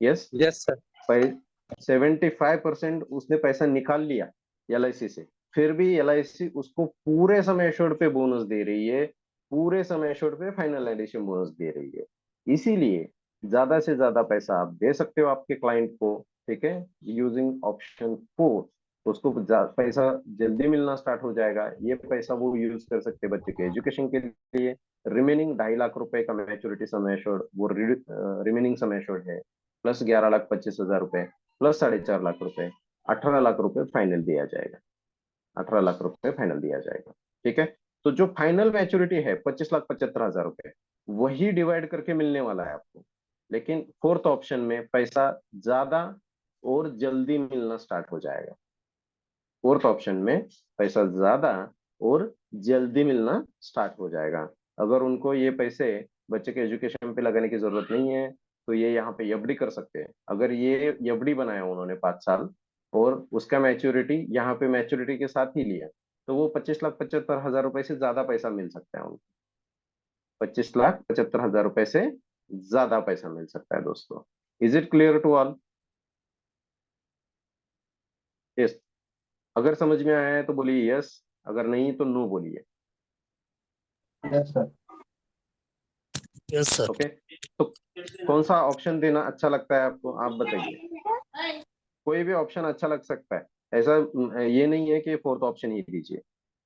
यस। Yes sir. 75% उसने पैसा निकाल लिया एलआईसी से, फिर भी एलआईसी उसको पूरे समय एश्योर्ड पे बोनस दे रही है, पूरे समय एश्योर्ड पे फाइनल एडिशन बोनस दे रही है। इसीलिए ज्यादा से ज्यादा पैसा आप दे सकते हो आपके क्लाइंट को। ठीक है, यूजिंग ऑप्शन 4 उसको पैसा जल्दी मिलना स्टार्ट हो जाएगा। ये पैसा वो यूज कर सकते हैं बच्चे के एजुकेशन के लिए। रिमेनिंग 2.5 लाख रुपए का मैच्योरिटी सम एश्योर्ड, वो रिमेनिंग सम एश्योर्ड है, प्लस 11,25,000 रुपए, प्लस 4.5 लाख रुपए, 18 लाख रुपए फाइनल दिया जाएगा। 18 लाख रुपए फाइनल दिया जाएगा। ठीक है, तो जो फाइनल मैच्योरिटी है 25,75,000 रुपए, वही डिवाइड करके मिलने वाला है आपको। लेकिन फोर्थ ऑप्शन में पैसा ज्यादा और जल्दी मिलना स्टार्ट हो जाएगा। फोर्थ ऑप्शन में पैसा ज्यादा और जल्दी मिलना स्टार्ट हो जाएगा। अगर उनको ये पैसे बच्चे के एजुकेशन पे लगाने की जरूरत नहीं है, तो ये यहाँ पे एफडी कर सकते हैं। अगर ये एफडी बनाया उन्होंने 5 साल, और उसका मैच्योरिटी यहाँ पे मैच्योरिटी के साथ ही लिया, तो वो 25,75,000 रुपए से ज्यादा पैसा मिल सकता है उनको। 25,75,000 रुपए से ज्यादा पैसा मिल सकता है दोस्तों। Is it clear to all? Yes. अगर समझ में आया है तो बोलिए यस, अगर नहीं तो नो बोलिए। Yes sir. Yes sir. Okay, तो कौन सा ऑप्शन देना अच्छा लगता है आपको, आप बताइए। कोई भी ऑप्शन अच्छा लग सकता है, ऐसा ये नहीं है कि फोर्थ ऑप्शन ही दीजिए।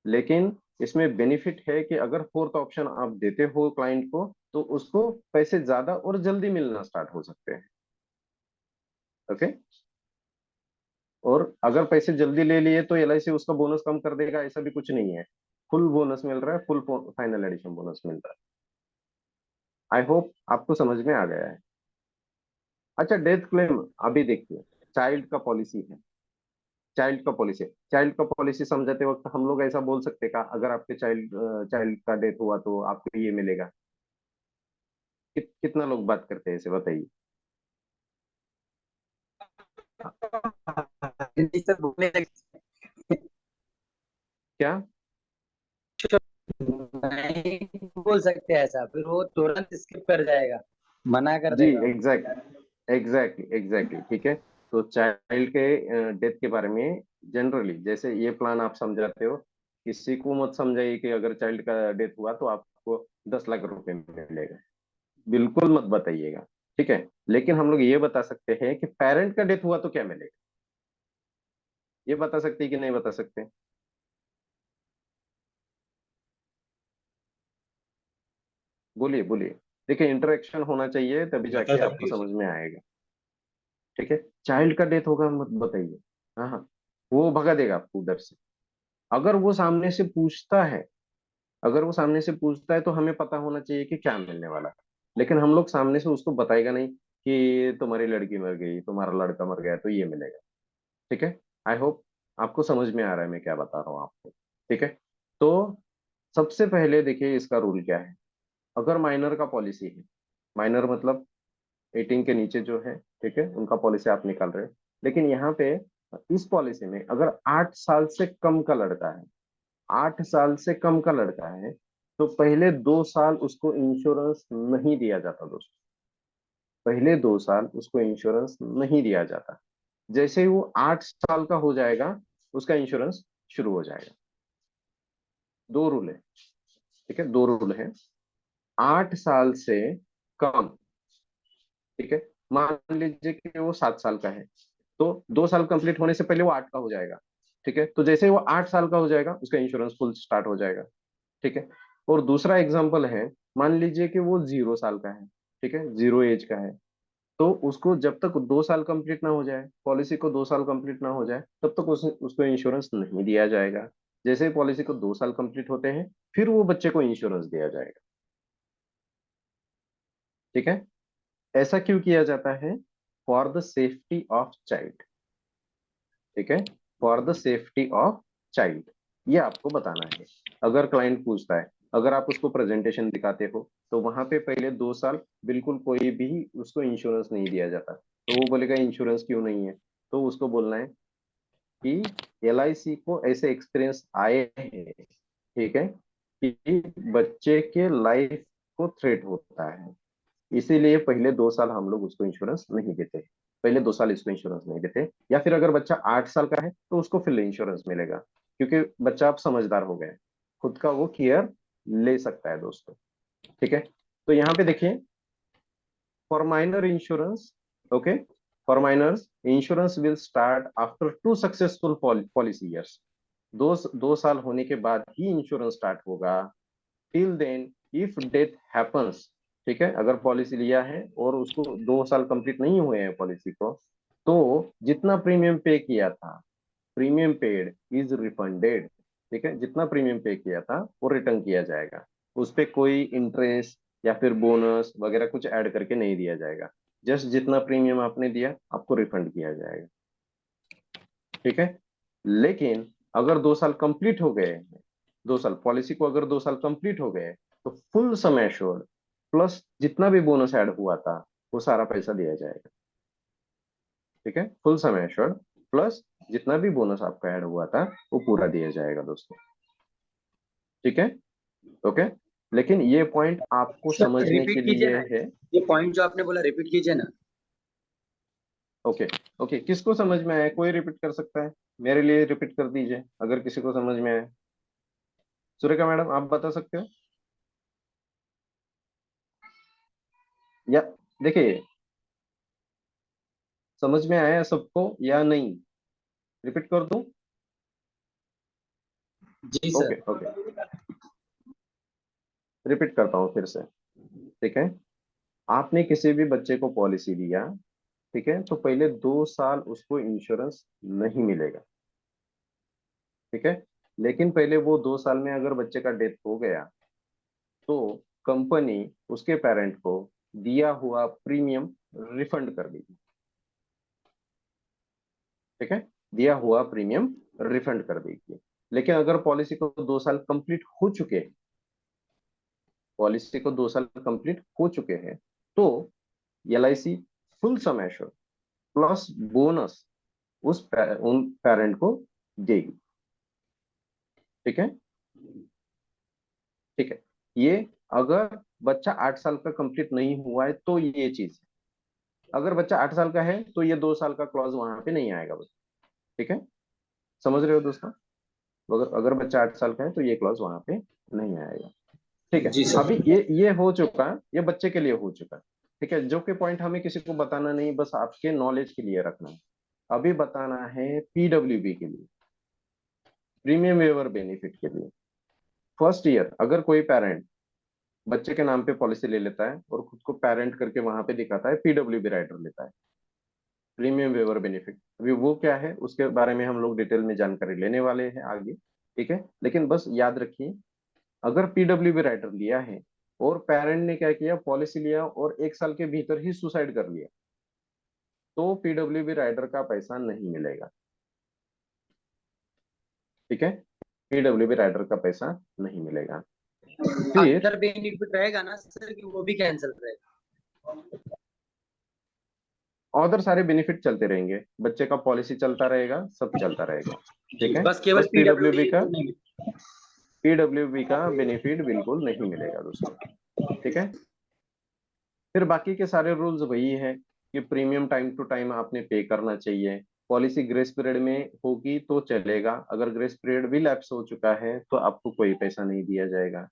लेकिन इसमें बेनिफिट है कि अगर फोर्थ ऑप्शन आप देते हो क्लाइंट को, तो उसको पैसे ज्यादा और जल्दी मिलना स्टार्ट हो सकते हैं। ओके, और अगर पैसे जल्दी ले लिए तो एलआईसी उसका बोनस कम कर देगा, ऐसा भी कुछ नहीं है। फुल बोनस मिल रहा है, फुल फाइनल एडिशन बोनस मिल रहा है। आई होप आपको समझ में आ गया है। अच्छा, डेथ क्लेम अभी देखिए, चाइल्ड का पॉलिसी है। चाइल्ड का पॉलिसी समझाते वक्त हम लोग ऐसा बोल सकते हैं का, अगर आपके चाइल्ड का डेथ हुआ तो आपको ये मिलेगा। कितना लोग बात करते हैं ऐसे, बताइए। हिंदी सर बोलने लगे। क्या? नहीं बोल सकते ऐसा, फिर वो तुरंत स्किप कर जाएगा, मना कर जी, देगा। एग्जैक्टली ठीक है। तो चाइल्ड के डेथ के बारे में जनरली, जैसे ये प्लान आप समझाते हो, किसी को मत समझाइए कि अगर चाइल्ड का डेथ हुआ तो आपको 10 लाख रुपए मिलेगा, बिल्कुल मत बताइएगा। ठीक है, लेकिन हम लोग ये बता सकते हैं कि पेरेंट का डेथ हुआ तो क्या मिलेगा, ये बता सकते हैं कि नहीं बता सकते? बोलिए बोलिए। देखिए, इंटरेक्शन होना चाहिए, तभी बता जाके आपको सकती है समझ सर। में आएगा। ठीक है, चाइल्ड का डेथ होगा मत बताइए। हाँ हाँ, वो भगा देगा आपको उधर से। अगर वो सामने से पूछता है, अगर वो सामने से पूछता है तो हमें पता होना चाहिए कि क्या मिलने वाला है। लेकिन हम लोग सामने से उसको बताएगा नहीं कि तुम्हारी लड़की मर गई, तुम्हारा लड़का मर गया तो ये मिलेगा। ठीक है, आई होप आपको समझ में आ रहा है मैं क्या बता रहा हूँ आपको। ठीक है, तो सबसे पहले देखिए इसका रूल क्या है। अगर माइनर का पॉलिसी है, माइनर मतलब 18 के नीचे जो है, ठीक है, उनका पॉलिसी आप निकाल रहे हैं। लेकिन यहाँ पे इस पॉलिसी में अगर 8 साल से कम का लड़का है, 8 साल से कम का लड़का है, तो पहले 2 साल उसको इंश्योरेंस नहीं दिया जाता दोस्तों। पहले 2 साल उसको इंश्योरेंस नहीं दिया जाता। जैसे ही वो 8 साल का हो जाएगा, उसका इंश्योरेंस शुरू हो जाएगा। दो रूल है। ठीक है, दो रूल है। 8 साल से कम, ठीक है, मान लीजिए कि वो 7 साल का है, तो 2 साल कंप्लीट होने से पहले वो 8 का हो जाएगा। ठीक है, तो जैसे ही वो 8 साल का हो जाएगा, उसका इंश्योरेंस फुल स्टार्ट हो जाएगा। ठीक है, और दूसरा एग्जाम्पल है, मान लीजिए कि वो 0 साल का है, ठीक है, 0 एज का है, तो उसको जब तक 2 साल कंप्लीट ना हो जाए, पॉलिसी को 2 साल कंप्लीट ना हो जाए, तब तक उसको इंश्योरेंस नहीं दिया जाएगा। जैसे ही पॉलिसी को 2 साल कंप्लीट होते हैं, फिर वो बच्चे को इंश्योरेंस दिया जाएगा। ठीक है, ऐसा क्यों किया जाता है? For the safety of child. ठीक है, for the safety of child, ये आपको बताना है। अगर क्लाइंट पूछता है, अगर आप उसको प्रेजेंटेशन दिखाते हो, तो वहां पे पहले 2 साल बिल्कुल कोई भी उसको इंश्योरेंस नहीं दिया जाता, तो वो बोलेगा इंश्योरेंस क्यों नहीं है? तो उसको बोलना है कि LIC को ऐसे एक्सपीरियंस आए हैं, ठीक है, कि बच्चे के लाइफ को थ्रेट होता है, इसीलिए पहले 2 साल हम लोग उसको इंश्योरेंस नहीं देते, पहले 2 साल इसको इंश्योरेंस नहीं देते। या फिर अगर बच्चा 8 साल का है तो उसको फिर इंश्योरेंस मिलेगा, क्योंकि बच्चा अब समझदार हो गया है, खुद का वो केयर ले सकता है दोस्तों। ठीक है, तो यहाँ पे देखिए, for minor insurance, okay, for minors insurance will start after 2 successful policy years. दो साल होने के बाद ही इंश्योरेंस स्टार्ट होगा। Till then if death happens, ठीक है, अगर पॉलिसी लिया है और उसको 2 साल कंप्लीट नहीं हुए हैं पॉलिसी को, तो जितना प्रीमियम पे किया था, प्रीमियम पेड इज रिफंडेड। ठीक है, जितना प्रीमियम पे किया था वो रिटर्न किया जाएगा, उस पे कोई इंटरेस्ट या फिर बोनस वगैरह कुछ ऐड करके नहीं दिया जाएगा, जस्ट जितना प्रीमियम आपने दिया आपको रिफंड किया जाएगा। ठीक है, लेकिन अगर 2 साल कंप्लीट हो गए, 2 साल पॉलिसी को अगर 2 साल कंप्लीट हो गए, तो फुल सम एश्योर्ड प्लस जितना भी बोनस ऐड हुआ था वो सारा पैसा दिया जाएगा। ठीक है, फुल सम एश्योर्ड प्लस जितना भी बोनस आपका ऐड हुआ था वो पूरा दिया जाएगा दोस्तों। ठीक है, ओके, लेकिन ये पॉइंट आपको सर समझने के रिपीट कीजिए लिए ना, है। ये पॉइंट जो आपने बोला रिपीट कीजिए ना। ओके, ओके, किसको समझ में आया? कोई रिपीट कर सकता है? मेरे लिए रिपीट कर दीजिए अगर किसी को समझ में आया। सुरेखा मैडम, आप बता सकते हो? या देखिए, समझ में आया सबको या नहीं? रिपीट कर दूं? जी ओके, सर। ओके, रिपीट करता हूँ फिर से। ठीक है, आपने किसी भी बच्चे को पॉलिसी दिया, ठीक है, तो पहले 2 साल उसको इंश्योरेंस नहीं मिलेगा। ठीक है, लेकिन पहले वो 2 साल में अगर बच्चे का डेथ हो गया, तो कंपनी उसके पेरेंट को दिया हुआ प्रीमियम रिफंड कर देगी। ठीक है, दिया हुआ प्रीमियम रिफंड कर देगी। लेकिन अगर पॉलिसी को 2 साल कंप्लीट हो चुके हैं, पॉलिसी को 2 साल कंप्लीट हो चुके हैं, तो LIC फुल सम एश्योर्ड प्लस बोनस उन पेरेंट को देगी। ठीक है, ठीक है, ये अगर बच्चा 8 साल का कंप्लीट नहीं हुआ है तो ये चीज है। अगर बच्चा 8 साल का है तो ये 2 साल का क्लॉज वहां पे नहीं आएगा बस। ठीक है, समझ रहे हो दोस्तों? अगर अगर बच्चा 8 साल का है तो ये क्लॉज वहां पे नहीं आएगा। ठीक है, जी सर। अभी ये हो चुका, ये बच्चे के लिए हो चुका। ठीक है, जो कि पॉइंट हमें किसी को बताना नहीं, बस आपके नॉलेज के लिए रखना है। अभी बताना है PWB के लिए, प्रीमियम वेवर बेनिफिट के लिए। फर्स्ट ईयर अगर कोई पेरेंट बच्चे के नाम पे पॉलिसी ले लेता है और खुद को पेरेंट करके वहां पे दिखाता है, PWB राइटर लेता है, प्रीमियम वेवर बेनिफिट। अभी वो क्या है उसके बारे में हम लोग डिटेल में जानकारी लेने वाले हैं आगे। ठीक है, लेकिन बस याद रखिए, अगर PWB राइटर लिया है और पेरेंट ने क्या किया, पॉलिसी लिया और 1 साल के भीतर ही सुसाइड कर लिया, तो PWB राइटर का पैसा नहीं मिलेगा। ठीक है, PWB राइटर का पैसा नहीं मिलेगा। फिर अदर बेनिफिट रहेगा ना सर कि वो भी कैंसिल रहेगा? अदर सारे बेनिफिट चलते रहेंगे, बच्चे का पॉलिसी चलता रहेगा, सब चलता रहेगा। जी, ठीक है, बस केवल बस पीडब्ल्यूडी को नहीं। PWB का बेनिफिट बिल्कुल नहीं मिलेगा दोस्तों। ठीक है, फिर बाकी के सारे रूल्स वही है कि प्रीमियम टाइम टू टाइम आपने पे करना चाहिए। पॉलिसी ग्रेस पीरियड में होगी तो चलेगा, अगर ग्रेस पीरियड भी लैप्स हो चुका है तो आपको कोई पैसा नहीं दिया जाएगा।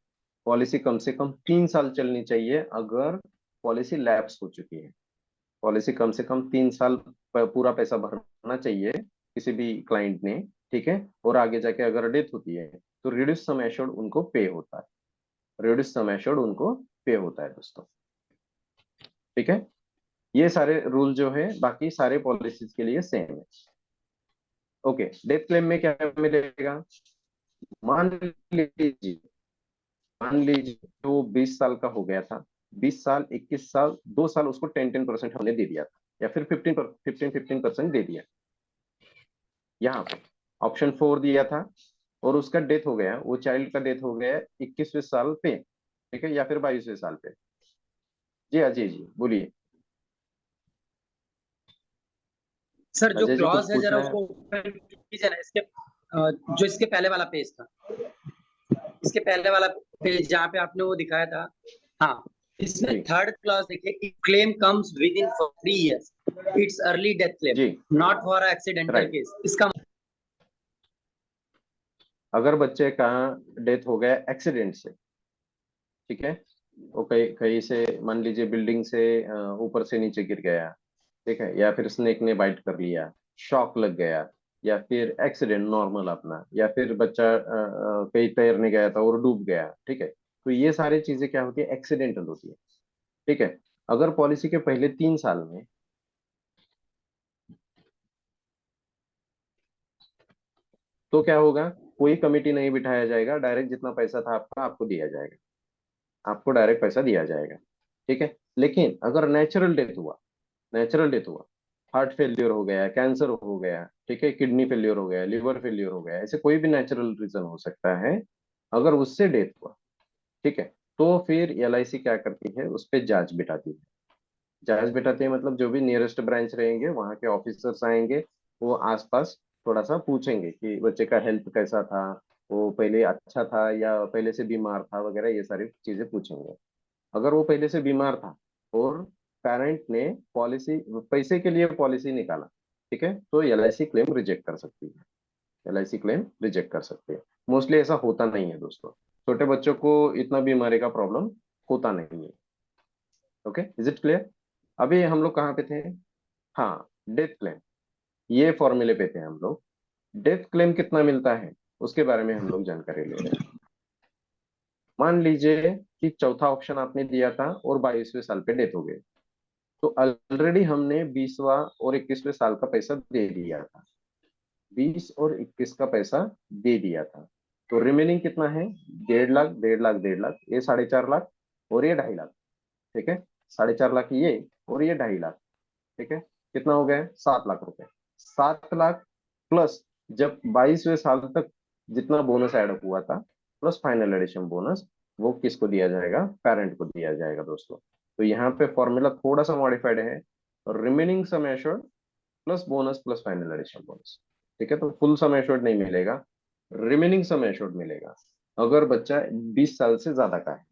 पॉलिसी कम से कम 3 साल चलनी चाहिए अगर पॉलिसी लैप्स हो चुकी है। पॉलिसी कम से कम 3 साल पूरा पैसा भरना चाहिए किसी भी क्लाइंट ने। ठीक है, और आगे जाके अगर डेथ होती है तो रिड्यूस सम एश्योर्ड उनको पे होता है, रिड्यूस सम एश्योर्ड उनको पे होता है दोस्तों। ठीक है, ये सारे रूल जो है बाकी सारे पॉलिसीज के लिए सेम है। ओके, डेथ क्लेम में क्या मिलेगा? मान लीजिए मान लीजिए वो 20 साल का हो गया था, 20 साल 21 साल 2 साल उसको 10% हमने दे दिया था, या फिर 15% दे दिया। यहाँ पे ऑप्शन 4 दिया था और उसका डेथ हो गया, वो चाइल्ड का डेथ हो गया 21वें साल पे, ठीक है, या फिर 22वें साल पे। जी अजय जी बोलिए। सर जो अजय जी कुछ क्लॉज है जरा पूछना है? उसको open कीजिए ना, इसके जो इसके पहले वाला पेज था, इसके पहले वाला पेज जहाँ पे आपने वो दिखाया था, हाँ, इसमें जी थर्ड क्लॉज देखिए, claim comes with in for 3 years, it's early death claim, जी not for accidental right. Case. इसका अगर बच्चे का डेथ हो गया एक्सीडेंट से, ठीक है, वो कहीं कहीं से मान लीजिए बिल्डिंग से ऊपर से नीचे गिर गया, ठीक है, या फिर स्नेक ने बाइट कर लिया, शॉक लग गया, या फिर एक्सीडेंट नॉर्मल अपना, या फिर बच्चा कहीं तैरने गया था और डूब गया, ठीक है, तो ये सारी चीजें क्या होती है? एक्सीडेंटल होती है। ठीक है, अगर पॉलिसी के पहले 3 साल में तो क्या होगा? कोई कमेटी नहीं बिठाया जाएगा, डायरेक्ट जितना पैसा था आपका आपको दिया जाएगा, आपको डायरेक्ट पैसा दिया जाएगा। ठीक है, लेकिन अगर नेचुरल डेथ हुआ, हार्ट फेलियर हो गया, कैंसर हो गया, ठीक है, किडनी फेलियर हो गया, लिवर फेलियर हो गया, ऐसे कोई भी नेचुरल रीजन हो सकता है, अगर उससे डेथ हुआ, ठीक है, तो फिर एलआईसी क्या करती है? उस पर जांच बिठाती है। जांच बिठाते हैं मतलब जो भी नियरेस्ट ब्रांच रहेंगे वहाँ के ऑफिसर्स आएंगे, वो आसपास थोड़ा सा पूछेंगे कि बच्चे का हेल्थ कैसा था, वो पहले अच्छा था या पहले से बीमार था वगैरह, ये सारी चीजें पूछेंगे। अगर वो पहले से बीमार था और पेरेंट ने पॉलिसी पैसे के लिए पॉलिसी निकाला, ठीक है, तो एलआईसी क्लेम रिजेक्ट कर सकती है। एलआईसी क्लेम रिजेक्ट कर सकते हैं। मोस्टली ऐसा होता नहीं है दोस्तों, छोटे बच्चों को इतना बीमारी का प्रॉब्लम होता नहीं है। Okay, is it clear? अभी हम लोग कहाँ पे थे? हाँ, डेथ क्लेम, ये फॉर्मूले पे थे हम लोग। डेथ क्लेम कितना मिलता है उसके बारे में हम लोग जानकारी ले रहे हैं। मान लीजिए कि चौथा ऑप्शन आपने दिया था और 22वें साल पे डेथ हो गई, तो ऑलरेडी हमने 20वां और 21वें साल का पैसा दे दिया था, 20 और 21 का पैसा दे दिया था, तो रिमेनिंग कितना है? 1.5 लाख 1.5 लाख 1.5 लाख, ये 4.5 लाख और ये 2.5 लाख। ठीक है, 4.5 लाख ये और ये 2.5 लाख, ठीक है, कितना हो गया? 7 लाख रुपए। 7 लाख प्लस जब 22वें साल तक जितना बोनस ऐड हुआ था प्लस फाइनल एडिशन बोनस, वो किसको दिया जाएगा? पेरेंट को दिया जाएगा दोस्तों। तो यहाँ पे फॉर्मूला थोड़ा सा मॉडिफाइड है, remaining sum assured plus bonus plus final addition bonus. ठीक है, तो फुल सम एश्योर्ड नहीं मिलेगा, रिमेनिंग सम एश्योर्ड मिलेगा अगर बच्चा 20 साल से ज्यादा का है।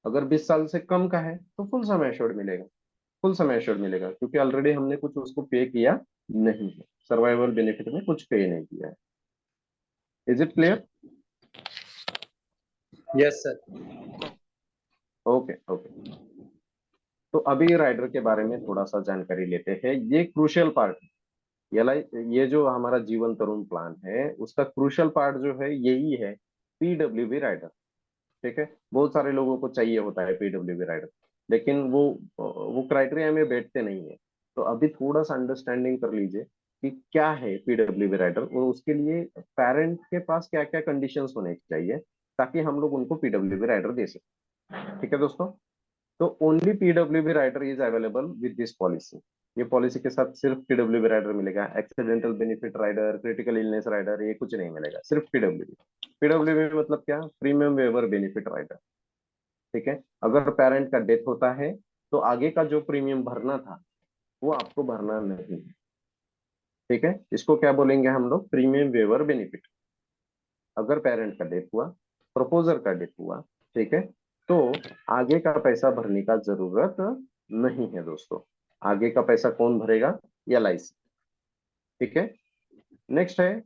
अगर 20 साल से कम का है तो फुल सम एश्योर्ड मिलेगा, फुल समय एश्योर्ड मिलेगा, क्योंकि ऑलरेडी हमने कुछ उसको पे किया नहीं है, सर्वाइवल बेनिफिट में कुछ पे नहीं किया है। Is it clear? Yes sir. Okay okay, तो अभी राइडर के बारे में थोड़ा सा जानकारी लेते हैं। ये क्रूशियल पार्ट है, ये जो हमारा जीवन तरुण प्लान है उसका क्रूशियल पार्ट जो है यही है, पीडब्ल्यूबी राइडर। ठीक है, बहुत सारे लोगों को चाहिए होता है पीडब्ल्यूबी राइडर, लेकिन वो क्राइटेरिया में बैठते नहीं है। तो अभी थोड़ा सा अंडरस्टैंडिंग कर लीजिए कि क्या है पीडब्ल्यूबी राइडर और उसके लिए पेरेंट के पास क्या क्या कंडीशंस होने चाहिए ताकि हम लोग उनको पीडब्ल्यूबी राइडर दे सकें। ठीक है दोस्तों, तो only PWB rider is available with this policy. ये पॉलिसी के साथ सिर्फ पीडब्ल्यूबी राइडर मिलेगा, accidental benefit rider, critical illness rider, ये कुछ नहीं मिलेगा, सिर्फ पीडब्ल्यूबी। पीडब्ल्यूबी मतलब क्या? Premium waiver benefit rider. ठीक है, अगर पेरेंट का डेथ होता है तो आगे का जो प्रीमियम भरना था वो आपको भरना नहीं है। ठीक है, इसको क्या बोलेंगे हम लोग? Premium waiver benefit. अगर पेरेंट का डेथ हुआ, प्रपोजर का डेथ हुआ, ठीक है, तो आगे का पैसा भरने का जरूरत नहीं है दोस्तों। आगे का पैसा कौन भरेगा? एलआईसी। ठीक है, नेक्स्ट है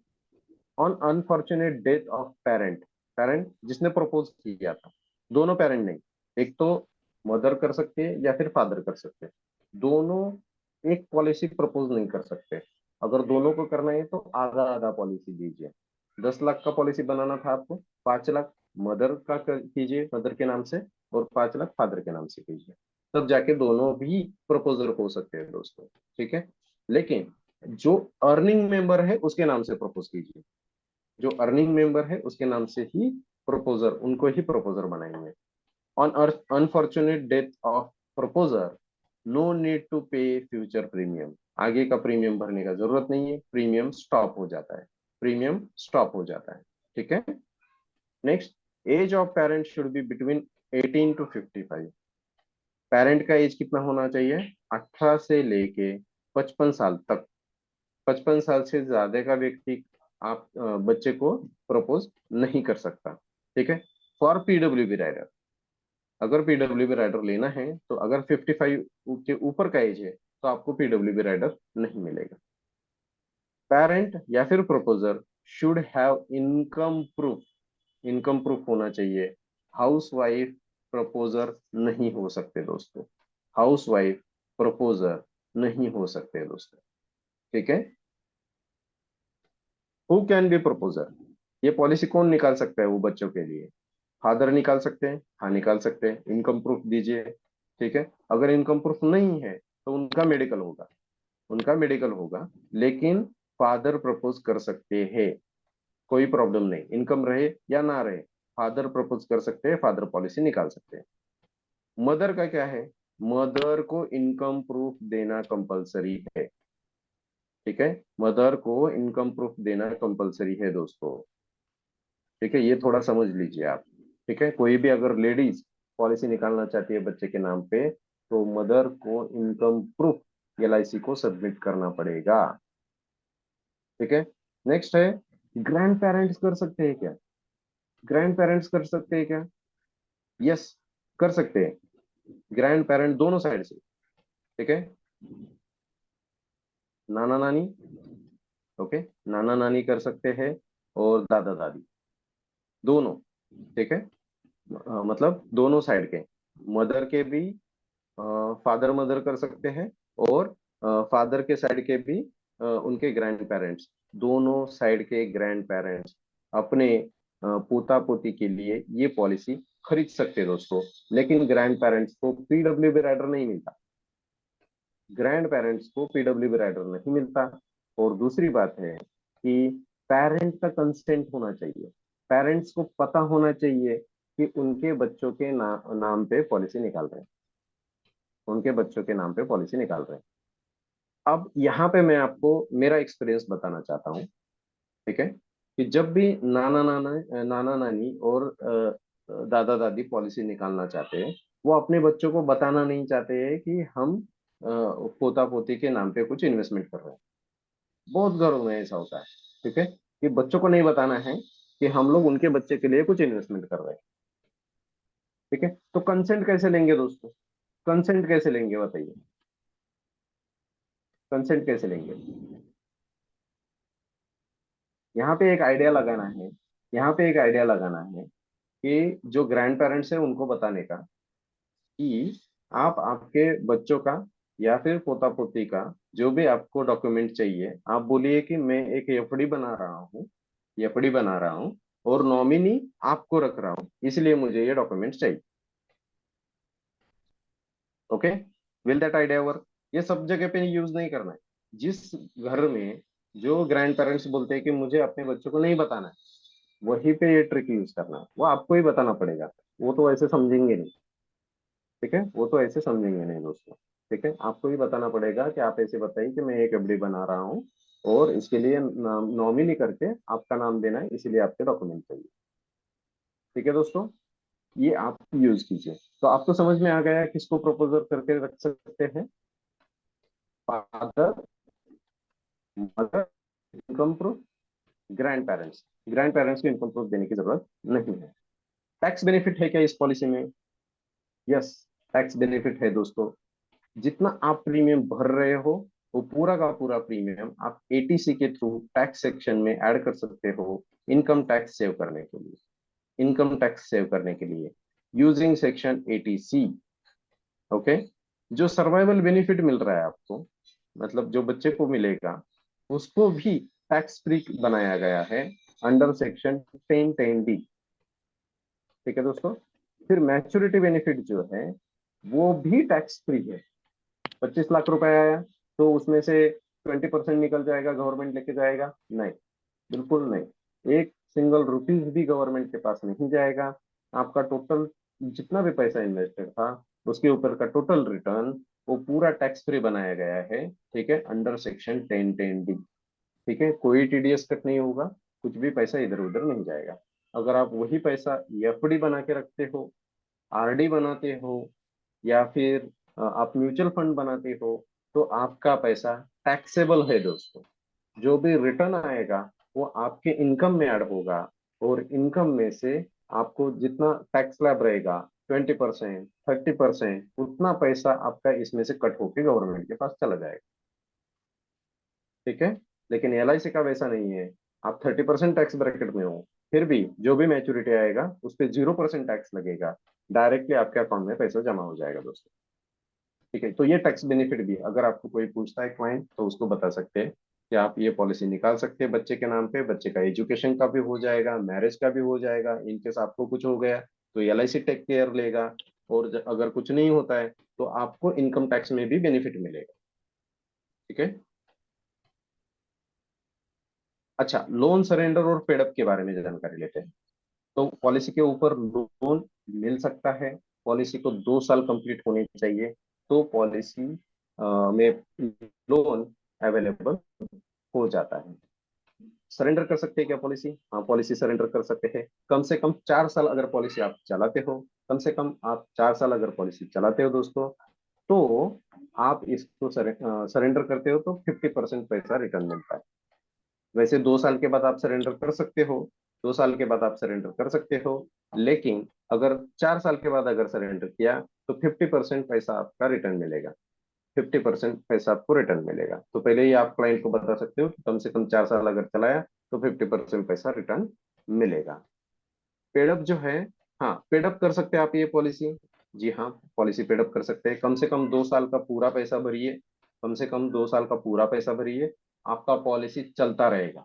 on unfortunate death of parent. Parent जिसने प्रपोज किया था, दोनों पेरेंट नहीं, एक तो मदर कर सकते हैं या फिर फादर कर सकते हैं, दोनों एक पॉलिसी प्रपोज नहीं कर सकते। अगर दोनों को करना है तो आधा आधा पॉलिसी दीजिए। 10 लाख का पॉलिसी बनाना था आपको, 5 लाख मदर का कीजिए, मदर के नाम से, और 5 लाख फादर के नाम से कीजिए, तब जाके दोनों भी प्रपोजर हो सकते हैं दोस्तों। ठीक है, लेकिन जो अर्निंग मेंबर है उसके नाम से प्रपोज कीजिए, जो अर्निंग मेंबर है उसके नाम से ही प्रपोजर, उनको ही प्रपोजर बनाएंगे। On unfortunate death of proposer, no need to pay future premium, आगे का प्रीमियम भरने का जरूरत नहीं है, प्रीमियम स्टॉप हो जाता है, प्रीमियम स्टॉप हो जाता है। ठीक है, next, age of parent should be between 18 to 55। Parent का एज कितना होना चाहिए? 18 से लेके 55 साल तक। 55 साल से ज्यादा का व्यक्ति आप बच्चे को प्रपोज नहीं कर सकता। ठीक है, फॉर पीडब्ल्यूबी राइडर, अगर पीडब्ल्यूबी राइडर लेना है तो अगर 55 के ऊपर का एज है तो आपको पीडब्ल्यूबी राइडर नहीं मिलेगा। पेरेंट या फिर proposer should have income proof, income proof होना चाहिए। हाउस वाइफ प्रपोजर नहीं हो सकते दोस्तों, हाउस वाइफ प्रपोजर नहीं हो सकते दोस्तों। ठीक है, हु कैन बी प्रपोजर, ये पॉलिसी कौन निकाल सकता है वो बच्चों के लिए? फादर निकाल सकते हैं, हाँ निकाल सकते हैं, इनकम प्रूफ दीजिए। ठीक है, अगर इनकम प्रूफ नहीं है तो उनका मेडिकल होगा, उनका मेडिकल होगा, लेकिन फादर प्रपोज कर सकते हैं, कोई प्रॉब्लम नहीं, इनकम रहे या ना रहे, फादर प्रपोज कर सकते हैं, फादर पॉलिसी निकाल सकते हैं। मदर का क्या है? मदर को इनकम प्रूफ देना कंपलसरी है। ठीक है, मदर को इनकम प्रूफ देना कंपलसरी है दोस्तों। ठीक है, ये थोड़ा समझ लीजिए आप। ठीक है, कोई भी अगर लेडीज पॉलिसी निकालना चाहती है बच्चे के नाम पे तो मदर को इनकम प्रूफ एलआईसी को सबमिट करना पड़ेगा। ठीक है, नेक्स्ट है, ग्रैंड पेरेंट्स कर सकते हैं क्या? ग्रैंड पेरेंट्स कर सकते हैं क्या? यस, कर सकते हैं, ग्रैंड पेरेंट दोनों साइड से। ठीक है, नाना नानी, ओके, नाना नानी कर सकते हैं और दादा दादी दोनों। ठीक है, मतलब दोनों साइड के, मदर के भी फादर मदर कर सकते हैं, और फादर के साइड के भी उनके ग्रैंड पेरेंट्स, दोनों साइड के ग्रैंड पेरेंट्स अपने पोता पोती के लिए ये पॉलिसी खरीद सकते हैं दोस्तों। लेकिन ग्रैंड पेरेंट्स को पीडब्ल्यूबी राइडर नहीं मिलता, ग्रैंड पेरेंट्स को पीडब्ल्यूबी राइडर नहीं मिलता। और दूसरी बात है कि पेरेंट का कंसेंट होना चाहिए, पेरेंट्स को पता होना चाहिए कि उनके बच्चों के नाम पे पॉलिसी निकाल रहे हैं, उनके बच्चों के नाम पे पॉलिसी निकाल रहे हैं। अब यहाँ पे मैं आपको मेरा एक्सपीरियंस बताना चाहता हूँ। ठीक है, कि जब भी नाना नानी और दादा दादी पॉलिसी निकालना चाहते हैं, वो अपने बच्चों को बताना नहीं चाहते हैं कि हम पोता पोती के नाम पे कुछ इन्वेस्टमेंट कर रहे हैं। बहुत घरों में ऐसा होता है। ठीक है, कि बच्चों को नहीं बताना है कि हम लोग उनके बच्चे के लिए कुछ इन्वेस्टमेंट कर रहे हैं। ठीक है, तो कंसेंट कैसे लेंगे दोस्तों? कंसेंट कैसे लेंगे बताइए, कंसेंट कैसे लेंगे? यहाँ पे एक आइडिया लगाना है, यहाँ पे एक आइडिया लगाना है कि जो ग्रैंड पेरेंट्स है उनको बताने का कि आप आपके बच्चों का या फिर पोता पोती का जो भी आपको डॉक्यूमेंट चाहिए, आप बोलिए कि मैं एक एफडी बना रहा हूँ, एफडी बना रहा हूँ और नॉमिनी आपको रख रहा हूँ, इसलिए मुझे ये डॉक्यूमेंट चाहिए। Okay, will that idea work? ये सब जगह पे यूज नहीं करना है। जिस घर में जो ग्रैंड पेरेंट्स बोलते हैं कि मुझे अपने बच्चों को नहीं बताना है, वहीं पे ये ट्रिक यूज करना है, वो आपको ही बताना पड़ेगा, वो तो ऐसे समझेंगे नहीं। ठीक है, वो तो ऐसे समझेंगे नहीं दोस्तों। ठीक है, आपको ही बताना पड़ेगा कि आप ऐसे बताइए कि मैं एक एफडी बना रहा हूँ और इसके लिए नॉमिनी करके आपका नाम देना है, इसीलिए आपके डॉक्यूमेंट चाहिए। ठीक है दोस्तों, ये आप यूज कीजिए। तो आपको समझ में आ गया किसको प्रपोजल करके रख सकते हैं? Father, mother, income proof, grand parents, grand parents को इनकम प्रूफ देने की जरूरत नहीं है। टैक्स बेनिफिट है क्या इस पॉलिसी में? यस, टैक्स बेनिफिट है दोस्तों। जितना आप प्रीमियम भर रहे हो वो पूरा का पूरा प्रीमियम आप एटीसी के थ्रू टैक्स सेक्शन में ऐड कर सकते हो, इनकम टैक्स सेव करने के लिए, इनकम टैक्स सेव करने के लिए यूजिंग सेक्शन एटीसी। ओके, जो सर्वाइवल बेनिफिट मिल रहा है आपको, मतलब जो बच्चे को मिलेगा, उसको भी टैक्स फ्री बनाया गया है अंडर सेक्शन 1010D। ठीक है दोस्तों। फिर मैच्योरिटी बेनिफिट जो है वो भी टैक्स फ्री है। 25 लाख रुपए आया तो उसमें से 20% निकल जाएगा, गवर्नमेंट लेके जाएगा? नहीं, बिल्कुल नहीं। एक सिंगल रुपीज भी गवर्नमेंट के पास नहीं जाएगा। आपका टोटल जितना भी पैसा इन्वेस्टेड था उसके ऊपर का टोटल रिटर्न वो पूरा टैक्स फ्री बनाया गया है। ठीक है, अंडर सेक्शन 1010D। ठीक है, कोई टीडीएस कट नहीं होगा, कुछ भी पैसा इधर उधर नहीं जाएगा। अगर आप वही पैसा एफडी बना के रखते हो, आरडी बनाते हो, या फिर आप म्यूचुअल फंड बनाते हो, तो आपका पैसा टैक्सेबल है दोस्तों। जो भी रिटर्न आएगा वो आपके इनकम में ऐड होगा, और इनकम में से आपको जितना टैक्स स्लैब रहेगा 20%, 30%, उतना पैसा आपका इसमें से कट होके गवर्नमेंट के पास चला जाएगा। ठीक है, लेकिन एलआईसी का वैसा नहीं है। आप 30% टैक्स ब्रैकेट में हो, फिर भी जो भी मैच्योरिटी आएगा उस पर 0% टैक्स लगेगा, डायरेक्टली आपके अकाउंट में पैसा जमा हो जाएगा दोस्तों। ठीक है, तो ये टैक्स बेनिफिट भी अगर आपको कोई पूछता है क्लाइंट तो उसको बता सकते हैं कि आप ये पॉलिसी निकाल सकते हैं बच्चे के नाम पे। बच्चे का एजुकेशन का भी हो जाएगा, मैरिज का भी हो जाएगा। इनकेस आपको कुछ हो गया तो एलआईसी टेक केयर लेगा, और अगर कुछ नहीं होता है तो आपको इनकम टैक्स में भी बेनिफिट मिलेगा। ठीक है, अच्छा, लोन सरेंडर और पेडअप के बारे में जानकारी लेते हैं। तो पॉलिसी के ऊपर लोन मिल सकता है। पॉलिसी को 2 साल कंप्लीट होने चाहिए तो पॉलिसी में लोन अवेलेबल हो जाता है। सरेंडर कर सकते हैं क्या पॉलिसी? हाँ, पॉलिसी सरेंडर कर सकते हैं। कम से कम 4 साल अगर पॉलिसी आप चलाते हो, कम से कम आप 4 साल अगर पॉलिसी चलाते हो दोस्तों, तो आप इसको सरेंडर करते हो तो 50% पैसा रिटर्न मिलता है। वैसे 2 साल के बाद आप सरेंडर कर सकते हो, 2 साल के बाद आप सरेंडर कर सकते हो, लेकिन अगर 4 साल के बाद अगर सरेंडर किया तो 50% पैसा आपका रिटर्न मिलेगा। 50% पैसा आपको रिटर्न मिलेगा। तो पहले ही आप क्लाइंट को बता सकते हो कि कम से कम 4 साल अगर चलाया तो 50% पैसा रिटर्न मिलेगा। पेडअप जो है, हाँ पेडअप कर सकते हैं आप ये पॉलिसी। जी हाँ, पॉलिसी पेडअप कर सकते हैं। कम से कम 2 साल का पूरा पैसा भरिए, कम से कम 2 साल का पूरा पैसा भरिए। आपका पॉलिसी चलता रहेगा,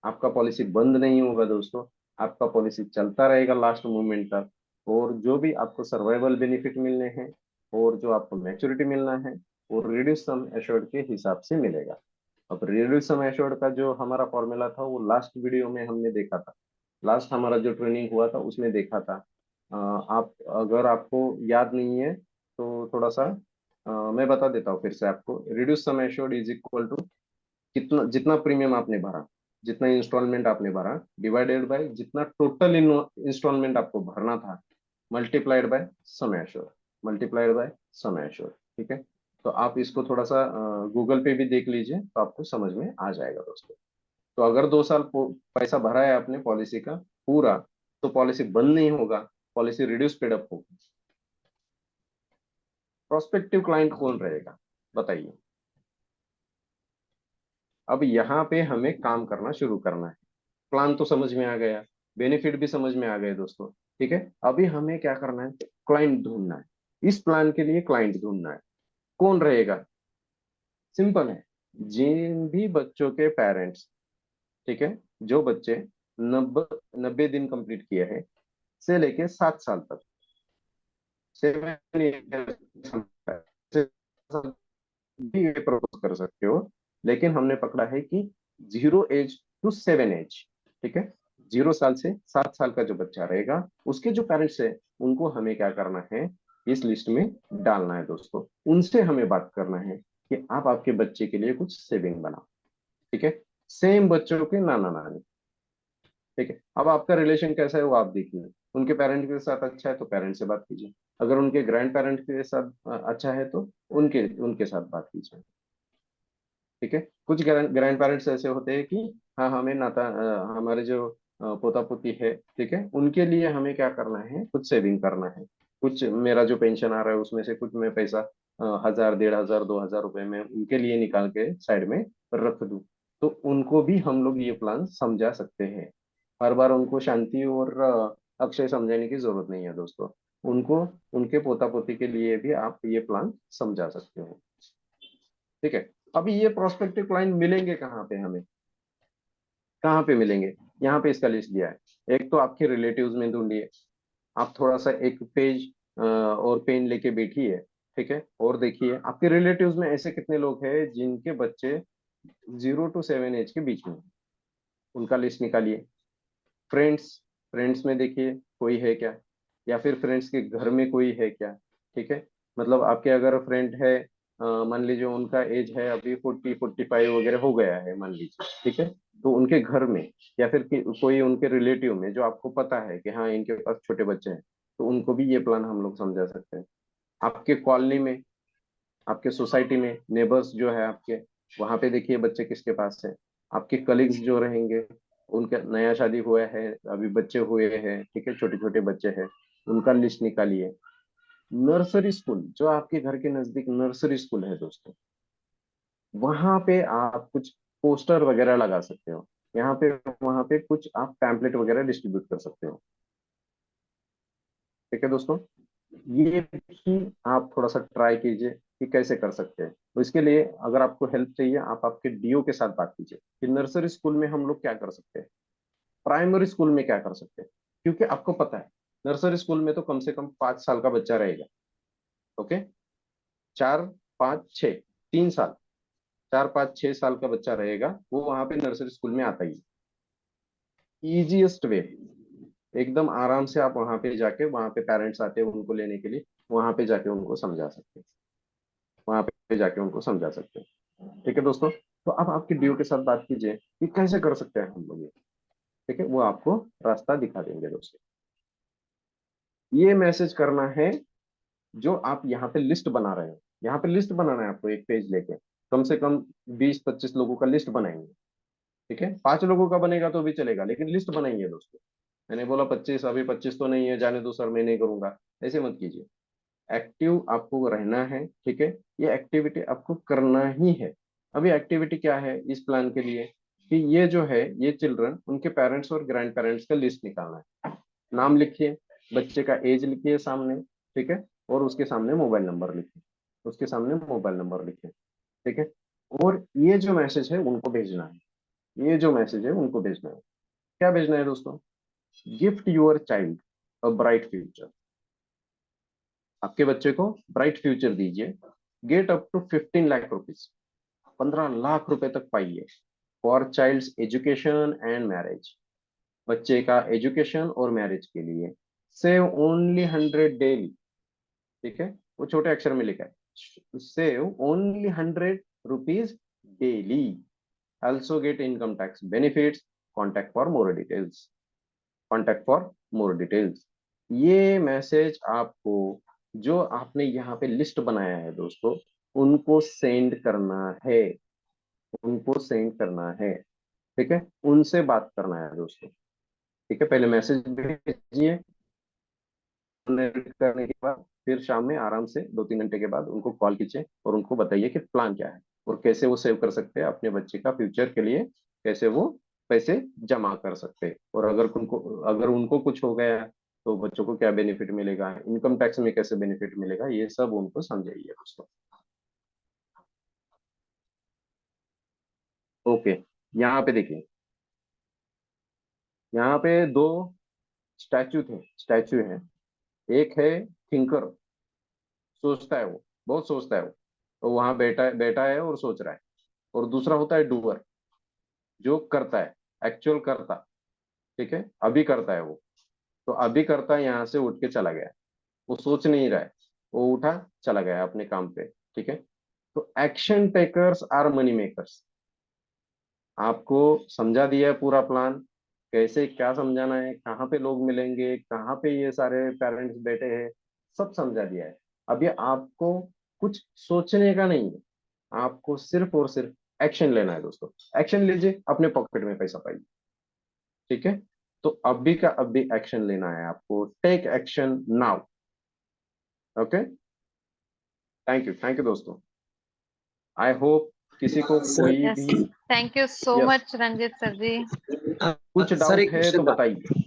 आपका पॉलिसी बंद नहीं होगा दोस्तों। आपका पॉलिसी चलता रहेगा लास्ट मोमेंट तक, और जो भी आपको सर्वाइवल बेनिफिट मिलने हैं और जो आपको मैच्योरिटी मिलना है वो रिड्यूस सम एश्योर्ड के हिसाब से मिलेगा। अब रिड्यूस सम एश्योर्ड का जो हमारा फॉर्मूला था वो लास्ट वीडियो में हमने देखा था, लास्ट हमारा जो ट्रेनिंग हुआ था उसमें देखा था। आप अगर आपको याद नहीं है तो थोड़ा सा मैं बता देता हूँ फिर से आपको। Reduce sum assured is equal to कितना, जितना प्रीमियम आपने भरा, जितना इंस्टॉलमेंट आपने भरा, डिवाइडेड बाय जितना टोटल इंस्टॉलमेंट आपको भरना था, multiplied by sum assured, multiplied by sum assured. ठीक है, तो आप इसको थोड़ा सा गूगल पे भी देख लीजिए तो आपको समझ में आ जाएगा दोस्तों। तो अगर 2 साल पैसा भरा है आपने पॉलिसी का पूरा, तो पॉलिसी बंद नहीं होगा, पॉलिसी रिड्यूस पेडअप होगी। प्रोस्पेक्टिव क्लाइंट कौन रहेगा बताइए? अब यहाँ पे हमें काम करना शुरू करना है। प्लान तो समझ में आ गया, बेनिफिट भी समझ में आ गए दोस्तों। ठीक है, अभी हमें क्या करना है? क्लाइंट ढूंढना है। इस प्लान के लिए क्लाइंट ढूंढना है। कौन रहेगा? सिंपल है, जिन भी बच्चों के पेरेंट्स, ठीक है, जो बच्चे 90 दिन कंप्लीट किए हैं से लेके 7 साल तक, 7 भी ये प्रपोज कर सकते हो, लेकिन हमने पकड़ा है कि 0 एज टू 7 एज। ठीक है, 0 साल से 7 साल का जो बच्चा रहेगा उसके जो पेरेंट्स है उनको हमें क्या करना है, इस लिस्ट में डालना है दोस्तों। उनसे हमें बात करना है कि आप आपके बच्चे के लिए कुछ सेविंग बनाओ। ठीक है, सेम बच्चों के नाना नानी। ठीक है, अब आपका रिलेशन कैसा है वो आप देखिए। उनके पेरेंट के साथ अच्छा है तो पेरेंट से बात कीजिए, अगर उनके ग्रैंड पेरेंट के साथ अच्छा है तो उनके उनके साथ बात कीजिए। ठीक है, कुछ ग्रैंड पेरेंट्स ऐसे होते हैं कि हाँ हमें नाता हमारे जो पोता पोती है, ठीक है, उनके लिए हमें क्या करना है, कुछ सेविंग करना है। कुछ मेरा जो पेंशन आ रहा है उसमें से कुछ मैं पैसा 1000, 1500, 2000 रुपए में उनके लिए निकाल के साइड में रख दूं, तो उनको भी हम लोग ये प्लान समझा सकते हैं। हर बार उनको शांति और अक्षय समझाने की जरूरत नहीं है दोस्तों। उनको उनके पोता पोती के लिए भी आप ये प्लान समझा सकते हो। ठीक है, अभी ये प्रोस्पेक्टिव क्लाइंट मिलेंगे कहाँ पे हमें? कहाँ पे मिलेंगे? यहाँ पे इसका लिस्ट दिया है। एक तो आपके रिलेटिव्स में ढूंढिए, आप थोड़ा सा एक पेज और पेन लेके बैठिए, ठीक है, और देखिए आपके रिलेटिव्स में ऐसे कितने लोग हैं जिनके बच्चे 0 to 7 एज के बीच में हैं। उनका लिस्ट निकालिए। फ्रेंड्स, फ्रेंड्स में देखिए कोई है क्या, या फिर फ्रेंड्स के घर में कोई है क्या, ठीक है। मतलब आपके अगर फ्रेंड है, मान लीजिए उनका एज है अभी 40-45 वगैरह हो गया है मान लीजिए, ठीक है, तो उनके घर में या फिर कोई उनके रिलेटिव में जो आपको पता है कि हाँ इनके पास छोटे बच्चे हैं, तो उनको भी ये प्लान हम लोग समझा सकते हैं। आपके कॉलोनी में, आपके सोसाइटी में नेबर्स जो है आपके, वहां पे देखिए बच्चे किसके पास है। आपके कलीग्स जो रहेंगे, उनका नया शादी हुआ है, अभी बच्चे हुए हैं, ठीक है, छोटे छोटे बच्चे हैं, उनका लिस्ट निकालिए। नर्सरी स्कूल, जो आपके घर के नजदीक नर्सरी स्कूल है दोस्तों, वहां पे आप कुछ पोस्टर वगैरह लगा सकते हो। यहाँ पे वहां पे कुछ आप पैम्पलेट वगैरह डिस्ट्रीब्यूट कर सकते हो, ठीक है दोस्तों। ये भी आप थोड़ा सा ट्राई कीजिए कि कैसे कर सकते हैं। तो इसके लिए अगर आपको हेल्प चाहिए, आप आपके डीओ के साथ बात कीजिए कि नर्सरी स्कूल में हम लोग क्या कर सकते हैं, प्राइमरी स्कूल में क्या कर सकते हैं, क्योंकि आपको पता है नर्सरी स्कूल में तो कम से कम 5 साल का बच्चा रहेगा। ओके, 4, 5, 6, 3 साल, 4, 5, 6 साल का बच्चा रहेगा, वो वहां पे नर्सरी स्कूल में आता ही। इजीएस्ट वे, एकदम आराम से आप वहां पे जाके, वहां पे पेरेंट्स आते हैं उनको लेने के लिए, वहां पे जाके उनको समझा सकते हैं, वहां पे जाके उनको समझा सकते हैं, ठीक है दोस्तों। तो अब आपके डीओ के साथ बात कीजिए कि कैसे कर सकते हैं हम लोग ये, ठीक है, वो आपको रास्ता दिखा देंगे दोस्तों। ये मैसेज करना है जो आप यहाँ पे लिस्ट बना रहे हो। यहाँ पे लिस्ट बनाना है आपको, एक पेज लेके कम से कम 20-25 लोगों का लिस्ट बनाएंगे, ठीक है। 5 लोगों का बनेगा तो भी चलेगा, लेकिन लिस्ट बनाएंगे दोस्तों। मैंने बोला 25, अभी 25 तो नहीं है, जाने दो सर मैं नहीं करूंगा, ऐसे मत कीजिए। एक्टिव आपको रहना है, ठीक है, ये एक्टिविटी आपको करना ही है। अभी एक्टिविटी क्या है इस प्लान के लिए कि ये जो है, ये चिल्ड्रन, उनके पेरेंट्स और ग्रैंड पेरेंट्स का लिस्ट निकालना है। नाम लिखिए, बच्चे का एज लिखिए सामने, ठीक है, और उसके सामने मोबाइल नंबर लिखिए, उसके सामने मोबाइल नंबर लिखिए, ठीक है। और ये जो मैसेज है उनको भेजना है, ये जो मैसेज है उनको भेजना है। क्या भेजना है दोस्तों? Gift your child a bright future. आपके बच्चे को ब्राइट फ्यूचर दीजिए। Get up to 15 lakh rupees, 15 lakh रुपए तक पाइए for child's education and marriage. बच्चे का एजुकेशन और मैरिज के लिए सेव ओनली 100 डेली, ठीक है, वो छोटे अक्षर में लिखा है, save only 100 rupees daily. Also get income tax benefits, contact for more details, contact for more details. ये मैसेज आपको, जो आपने यहाँ पे लिस्ट बनाया है दोस्तों, उनको सेंड करना है, उनको सेंड करना है, ठीक है, उनसे बात करना है दोस्तों, ठीक है। पहले मैसेज भेजिए, करने के बाद फिर शाम में आराम से 2-3 घंटे के बाद उनको कॉल कीजिए और उनको बताइए कि प्लान क्या है और कैसे वो सेव कर सकते हैं अपने बच्चे का फ्यूचर के लिए, कैसे वो पैसे जमा कर सकते हैं। और अगर उनको कुछ हो गया तो बच्चों को क्या बेनिफिट मिलेगा, इनकम टैक्स में कैसे बेनिफिट मिलेगा, ये सब उनको समझाइए दोस्तों। ओके, यहाँ पे देखिए, यहाँ पे 2 स्टैचू है। एक है थिंकर, सोचता है वो, बहुत सोचता है वो, तो वहां बैठा है और सोच रहा है। और दूसरा होता है डूअर, जो करता है, एक्चुअल करता, ठीक है, अभी करता है वो। तो अभी करता यहाँ से उठ के चला गया, वो सोच नहीं रहा है, वो उठा चला गया अपने काम पे, ठीक है। तो action takers are money makers. आपको समझा दिया है पूरा प्लान, कैसे क्या समझाना है, कहाँ पे लोग मिलेंगे, कहाँ पे ये सारे पेरेंट्स बैठे हैं, सब समझा दिया है। अब ये आपको कुछ सोचने का नहीं है, आपको सिर्फ और सिर्फ एक्शन लेना है दोस्तों। एक्शन लीजिए, अपने पॉकेट में पैसा पाइए, ठीक है। तो अभी का अभी एक्शन लेना है आपको, take action now. Okay, thank you दोस्तों। आई होप किसी को कोई Yes. भी Thank you so yes much, Ranjit sir ji. कुछ सर डाउट एक है तो क्वेश्चन था। बताइए।